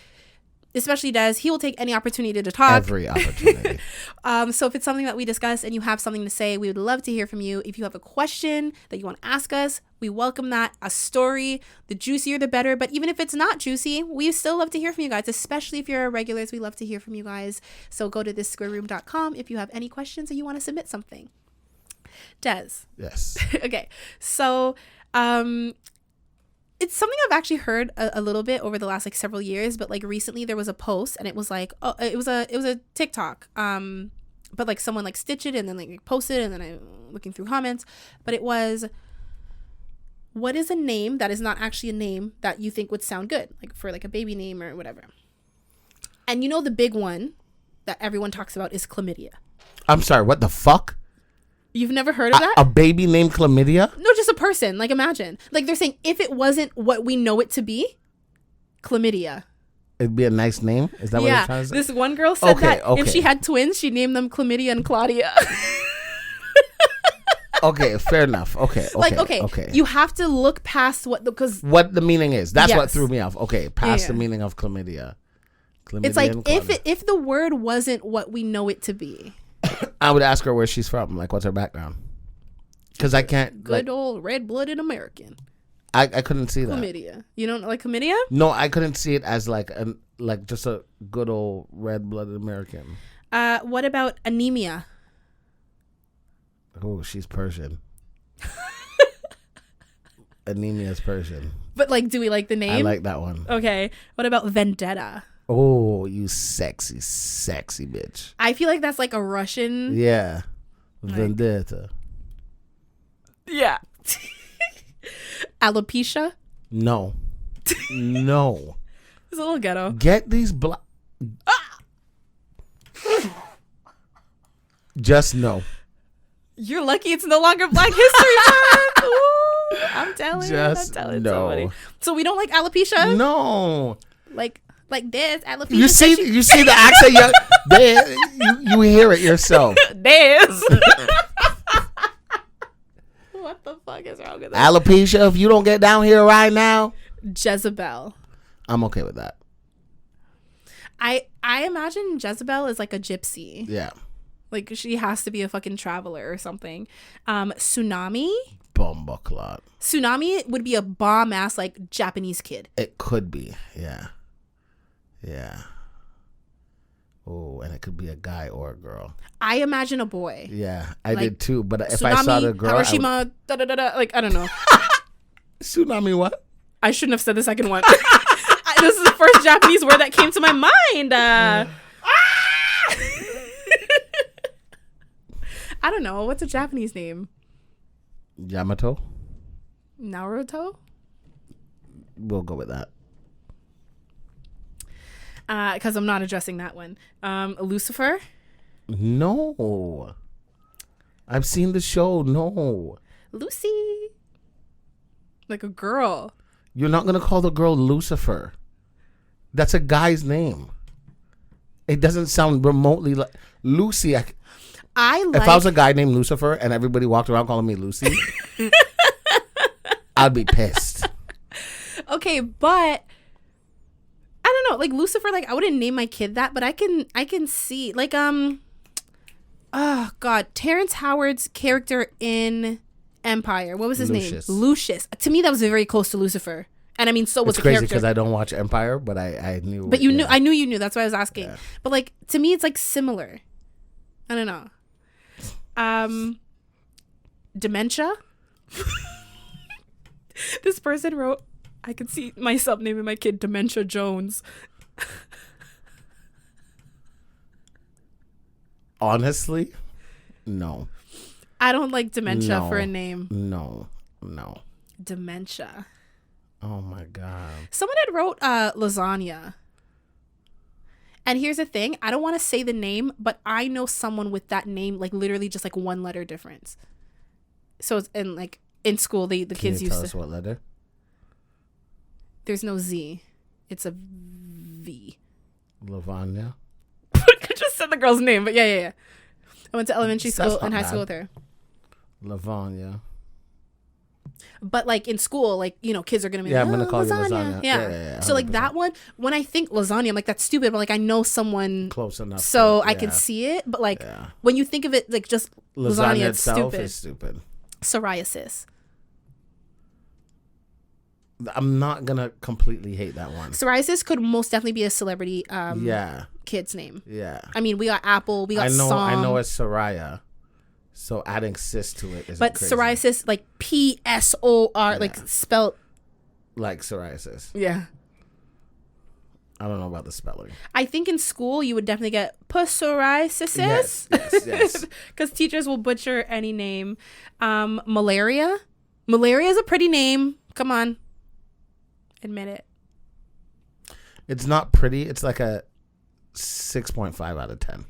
especially Des. He will take any opportunity to talk. Every opportunity. So if it's something that we discuss and you have something to say, we would love to hear from you. If you have a question that you want to ask us, we welcome that. A story, the juicier the better. But even if it's not juicy, we still love to hear from you guys, especially if you're our regulars. We love to hear from you guys. So go to thissquareroom.com if you have any questions or you want to submit something. Des. Yes. Okay. So it's something I've actually heard a little bit over the last like several years, but like recently there was a post and it was like, oh, it was a TikTok. But like someone like stitched it and then like posted it, and then I'm looking through comments, but it was, what is a name that is not actually a name that you think would sound good, like for like a baby name or whatever? And you know, the big one that everyone talks about is chlamydia. I'm sorry, what the fuck? You've never heard of that? A baby named chlamydia? No, just a person. Like, imagine. Like, they're saying if it wasn't what we know it to be, chlamydia. It'd be a nice name? Is that what you're trying to say? This one girl said that if she had twins, she'd name them Chlamydia and Claudia. Okay, fair enough. Okay. You have to look past what the meaning is. That's what threw me off. Okay, past the meaning of chlamydia. It's like if the word wasn't what we know it to be. I would ask her where she's from. Like, what's her background? Because I can't. Good old red-blooded American. I couldn't see that. Chlamydia. You don't like chlamydia? No, I couldn't see it as like just a good old red-blooded American. What about anemia? Oh, she's Persian. Anemia is Persian. But like, do we like the name? I like that one. Okay. What about vendetta? Oh, you sexy, sexy bitch. I feel like that's like a Russian. Yeah. Vendetta. Yeah. Alopecia? No. No. It's a little ghetto. Get these Just no. You're lucky it's no longer Black History Month. Ooh, I'm telling somebody. So we don't like alopecia? No. Like this alopecia. You see the accent. You hear it yourself. This. What the fuck is wrong with that? Alopecia. If you don't get down here right now. Jezebel. I'm okay with that. I imagine Jezebel is like a gypsy. Yeah. Like she has to be a fucking traveler or something. Tsunami. Bombaclot. Tsunami would be a bomb ass like Japanese kid. It could be. Yeah. Yeah. Oh, and it could be a guy or a girl. I imagine a boy. Yeah, I did too. But if Tsunami, I saw the girl, Hiroshima, like I don't know. Tsunami, what? I shouldn't have said the second one. This is the first Japanese word that came to my mind. I don't know. What's a Japanese name? Yamato. Naruto. We'll go with that. Because I'm not addressing that one. Lucifer? No. I've seen the show. No. Lucy. Like a girl. You're not going to call the girl Lucifer. That's a guy's name. It doesn't sound remotely like Lucy. If I was a guy named Lucifer and everybody walked around calling me Lucy, I'd be pissed. Okay, but I don't know, like Lucifer, like I wouldn't name my kid that, but I can see like oh god, Terrence Howard's character in Empire. What was his name? Lucius. To me, that was very close to Lucifer. And I mean, so was the character. It's crazy because I don't watch Empire, but I knew. But you knew, I knew you knew. That's why I was asking. Yeah. But like to me, it's like similar. I don't know. Dementia. This person wrote, I could see myself naming my kid Dementia Jones. Honestly, no. I don't like dementia for a name. No. Dementia. Oh my god. Someone had wrote lasagna. And here's the thing, I don't want to say the name, but I know someone with that name, like literally just like one letter difference. So it's in school the kids used to. Tell us what letter? There's no Z. It's a V. Lavanya. I just said the girl's name, but yeah. I went to elementary school and high school with her. Lavanya. But like in school, like, you know, kids are gonna be Yeah, like, I'm gonna call lasagna. you lasagna. Yeah, so like that one, when I think lasagna, I'm like, that's stupid, but like I know someone close enough so I can see it. But like when you think of it like just lasagna it's itself stupid. is stupid. Psoriasis. I'm not gonna completely hate that one. Psoriasis could most definitely be a celebrity kid's name. Yeah. I mean, we got Apple, we got Song. I know it's Soraya. So adding cis to it isn't but crazy. Psoriasis, like PSOR, like spelled like psoriasis. Yeah. I don't know about the spelling. I think in school you would definitely get psoriasis. Yes. Because teachers will butcher any name. Malaria. Malaria is a pretty name. Come on. Admit it. It's not pretty. It's like a 6.5 out of 10.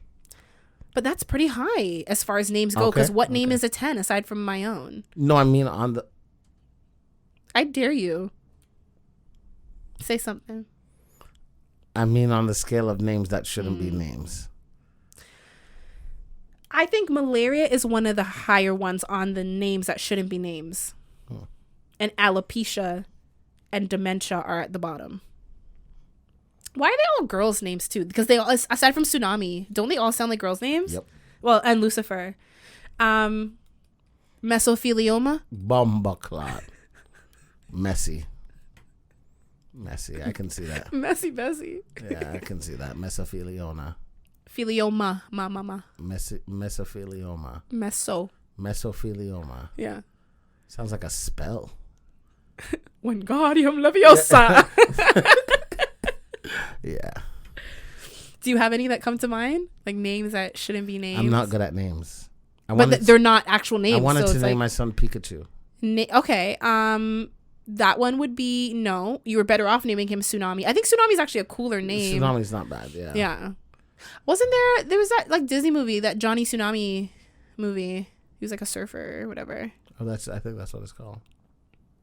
But that's pretty high as far as names go. Because what name is a 10 aside from my own? No, I mean on the... I dare you. Say something. I mean on the scale of names that shouldn't be names. I think malaria is one of the higher ones on the names that shouldn't be names. And alopecia and dementia are at the bottom. Why are they all girls' names too? Because they all, aside from Tsunami, don't they all sound like girls' names? Yep. Well, and Lucifer. Mesothelioma. Bombaclot. Messy. I can see that. Messy. Yeah, I can see that. Mesothelioma. Philioma. Ma. Mesothelioma. Mesothelioma. Yeah. Sounds like a spell. Wingardium Leviosa. Yeah. Do you have any that come to mind? Like names that shouldn't be names? I'm not good at names. But they're not actual names. I wanted to name my son Pikachu. Okay. That one would be no. You were better off naming him Tsunami. I think Tsunami is actually a cooler name. Tsunami's not bad. Yeah. Yeah. Wasn't there was that like Disney movie, that Johnny Tsunami movie? He was like a surfer or whatever. Oh, I think that's what it's called.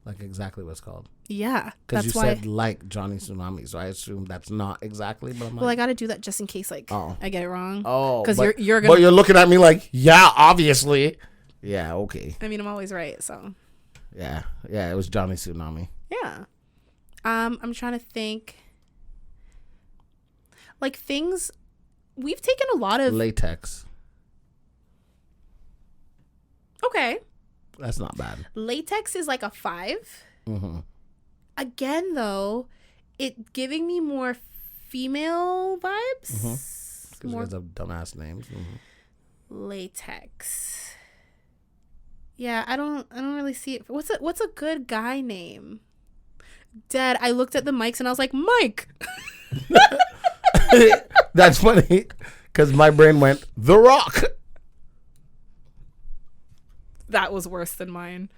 Like exactly what it's called. Yeah. Because you said like Johnny Tsunami, so I assume that's not exactly. But I'm like, well, I got to do that just in case I get it wrong. Oh, because you're gonna. But you're looking at me like, yeah, obviously. Yeah. Okay. I mean, I'm always right. So. Yeah. It was Johnny Tsunami. Yeah. I'm trying to think. Like things, we've taken a lot of latex. Okay. That's not bad. Latex is like a 5. Mm-hmm. Again, though, it giving me more female vibes. Because you guys have dumbass names. Mm-hmm. Latex. Yeah, I don't really see it. What's a good guy name? Dad, I looked at the mics and I was like, Mike. That's funny because my brain went The Rock. That was worse than mine.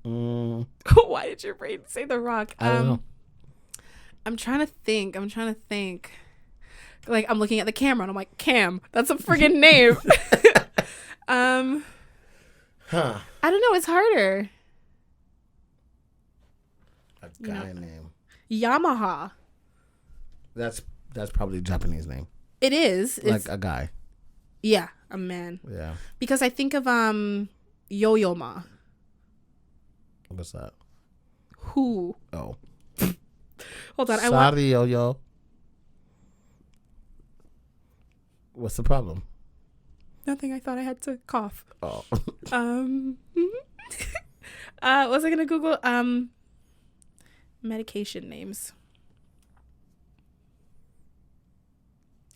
Why did your brain say The Rock? I don't know. I'm trying to think. Like, I'm looking at the camera and I'm like, Cam, that's a friggin' name. I don't know. It's harder. A guy name. Yamaha. That's probably a Japanese name. It is. Like a guy. Yeah, a man. Yeah. Because I think of Yo-Yo Ma. What's that? Who? Oh. Hold on. Sorry, Yo-Yo. What's the problem? Nothing. I thought I had to cough. Oh. Was I gonna Google medication names?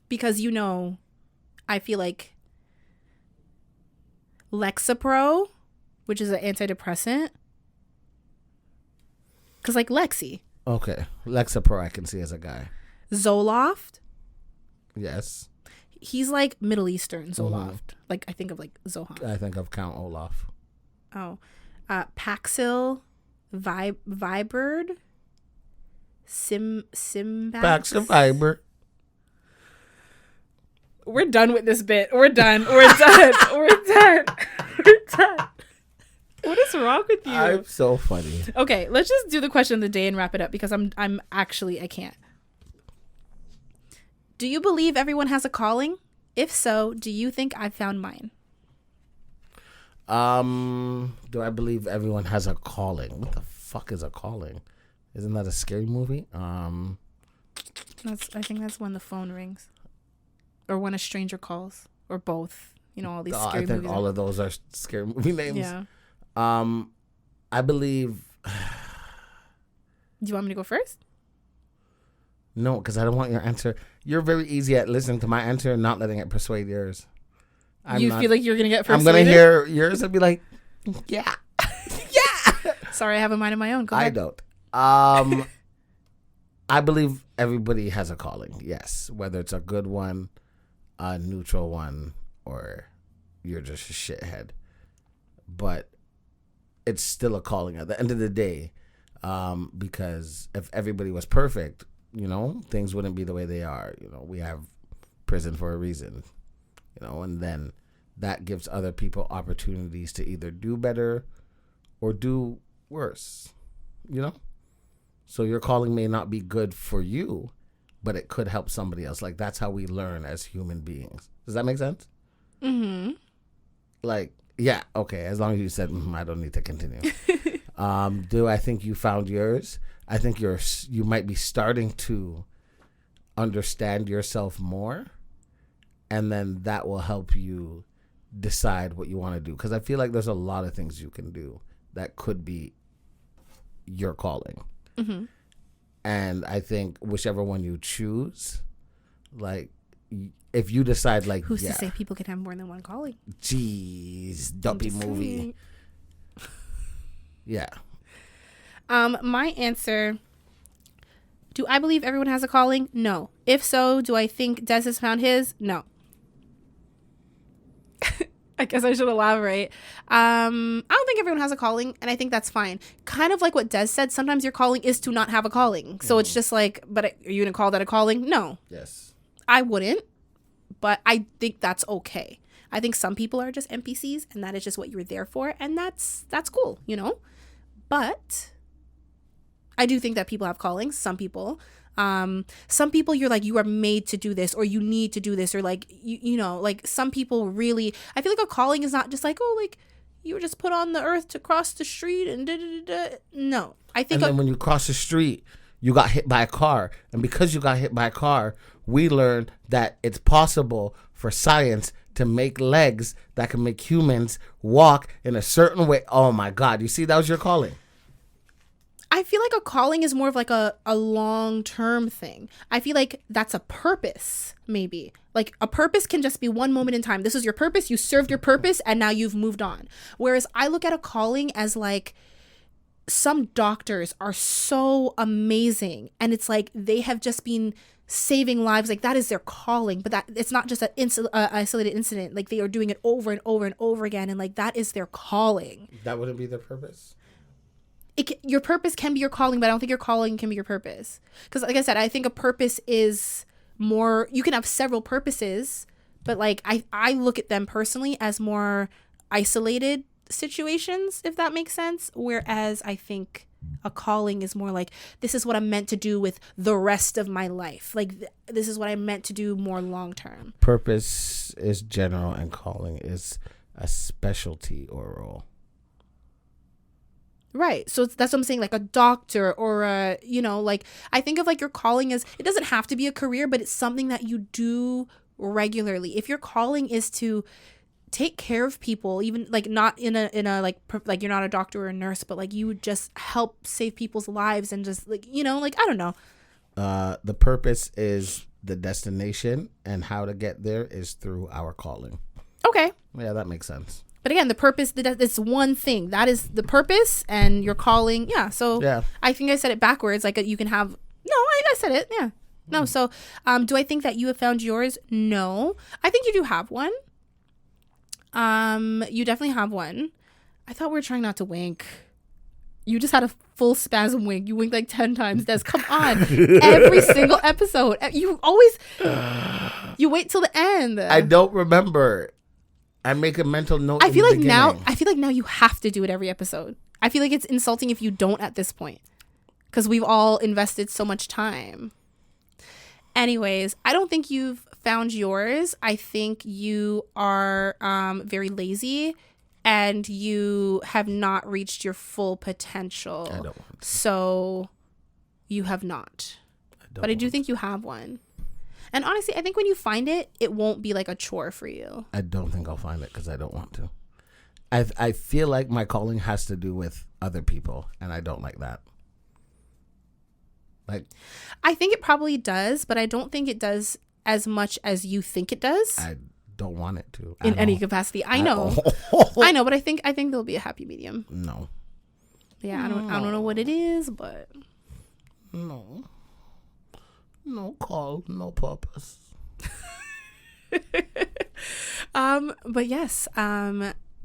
Because I feel like Lexapro, which is an antidepressant, because like Lexi. Okay, Lexapro I can see as a guy. Zoloft. Yes. He's like Middle Eastern Zoloft. Mm-hmm. Like I think of like Zohan. I think of Count Olaf. Oh, Paxil, Vibird, Simbax. Paxil Viber. We're done with this bit. We're done. What is wrong with you? I'm so funny. Okay, let's just do the question of the day and wrap it up because I'm actually I can't. Do you believe everyone has a calling? If so, do you think I've found mine? Do I believe everyone has a calling? What the fuck is a calling? Isn't that a scary movie? I think that's when the phone rings, or when a stranger calls, or both. You know, all these scary movies. I think all of those are scary movie names. Yeah. I believe. Do you want me to go first? No, because I don't want your answer. You're very easy at listening to my answer and not letting it persuade yours. Feel like you're gonna get persuaded? I'm gonna hear yours and be like, yeah, yeah. Sorry, I have a mind of my own. Go ahead. I don't. I believe everybody has a calling. Yes, whether it's a good one, a neutral one, or you're just a shithead. But it's still a calling at the end of the day, because if everybody was perfect, you know, things wouldn't be the way they are. You know, we have prison for a reason, you know, and then that gives other people opportunities to either do better or do worse, you know? So your calling may not be good for you, but it could help somebody else. Like, that's how we learn as human beings. Does that make sense? Mm-hmm. Like, yeah, okay. As long as you said, I don't need to continue. Do I think you found yours? I think you might be starting to understand yourself more, and then that will help you decide what you want to do. Because I feel like there's a lot of things you can do that could be your calling. Mm-hmm. And I think whichever one you choose, like, if you decide, like, who's to say people can have more than one calling? Jeez, dumpy movie. Yeah. My answer, do I believe everyone has a calling? No. If so, do I think Des has found his? No. I guess I should elaborate. I don't think everyone has a calling, and I think that's fine. Kind of like what Des said, sometimes your calling is to not have a calling. So it's just like, but are you going to call that a calling? No. Yes. I wouldn't, but I think that's okay. I think some people are just NPCs, and that is just what you were there for, and that's cool, you know? But I do think that people have callings. Some people you're like, you are made to do this, or you need to do this, or like, you know, like some people really, I feel like a calling is not just like, oh, like you were just put on the earth to cross the street and da-da-da-da. No, I think. And then when you cross the street, you got hit by a car. And because you got hit by a car, we learned that it's possible for science to make legs that can make humans walk in a certain way. Oh my God. You see, that was your calling. I feel like a calling is more of like a long-term thing. I feel like that's a purpose, maybe. Like a purpose can just be one moment in time. This is your purpose. You served your purpose and now you've moved on. Whereas I look at a calling as like, some doctors are so amazing and it's like they have just been saving lives. Like that is their calling, but that it's not just an isolated incident. Like they are doing it over and over and over again. And like that is their calling. That wouldn't be their purpose. Your purpose can be your calling, but I don't think your calling can be your purpose. Because like I said, I think a purpose is more, you can have several purposes, but like I look at them personally as more isolated situations, if that makes sense. Whereas I think a calling is more like, this is what I'm meant to do with the rest of my life. Like this is what I'm meant to do more long term. Purpose is general and calling is a specialty or role. Right. So that's what I'm saying, like a doctor or a, you know, like I think of like your calling as, it doesn't have to be a career, but it's something that you do regularly. If your calling is to take care of people, even like not in a like you're not a doctor or a nurse, but like you just help save people's lives and just like, you know, like I don't know. The purpose is the destination, and how to get there is through our calling. Okay. Yeah, that makes sense. But again, the purpose, it's one thing. That is the purpose and your calling. Yeah. So yeah. I think I said it backwards. Like you can have, no, I said it. Yeah. No. So do I think that you have found yours? No. I think you do have one. You definitely have one. I thought we were trying not to wink. You just had a full spasm wink. You winked like 10 times. Des, come on. Every single episode. You always, you wait till the end. I don't remember. I make a mental note. I feel like now you have to do it every episode. I feel like it's insulting if you don't at this point, because we've all invested so much time. Anyways, I don't think you've found yours. I think you are very lazy and you have not reached your full potential. I don't want to. So you have not. But I do think you have one. And honestly, I think when you find it, it won't be like a chore for you. I don't think I'll find it because I don't want to. I feel like my calling has to do with other people, and I don't like that. Like, I think it probably does, but I don't think it does as much as you think it does. I don't want it to. In any capacity. I know. I know, but I think there'll be a happy medium. No. Yeah, I don't know what it is, but no. No call, no purpose. But yes,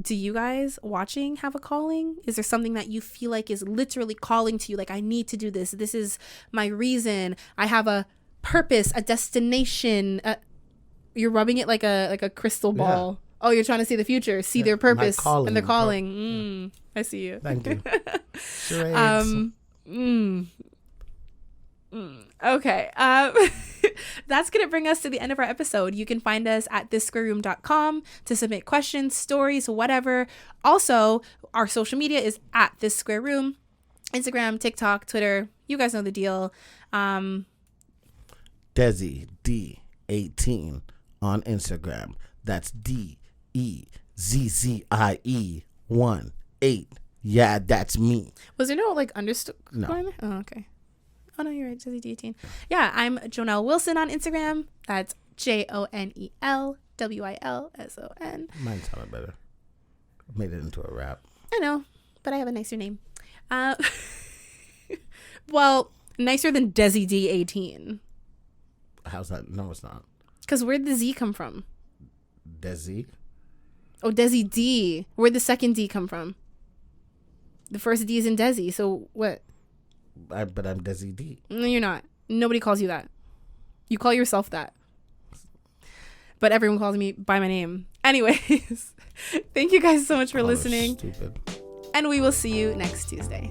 do you guys watching have a calling? Is there something that you feel like is literally calling to you? Like, I need to do this. This is my reason. I have a purpose, a destination. You're rubbing it like a crystal ball. Yeah. Oh, you're trying to see the future, see their purpose, and their calling. I see you. Thank you. Charades. Okay. That's going to bring us to the end of our episode. You can find us at thissquareroom.com to submit questions, stories, whatever. Also, our social media is at This Square Room. Instagram, TikTok, Twitter. You guys know the deal. Desi D18 on Instagram. That's DEZZIE 18. Yeah, that's me. Was there no like underscore? No. Oh, okay. Oh, no, you're right. Desi D18. Yeah, I'm Jonel Wilson on Instagram. That's JONELWILSON. Mine sounded better. I made it into a rap. I know, but I have a nicer name. Well, nicer than Desi D18. How's that? No, it's not. Because where'd the Z come from? Desi? Oh, Desi D. Where'd the second D come from? The first D is in Desi, so what? But I'm Desi D. No, you're not. Nobody calls you that. You call yourself that. But everyone calls me by my name. Anyways, thank you guys so much for listening. Stupid. And we will see you next Tuesday.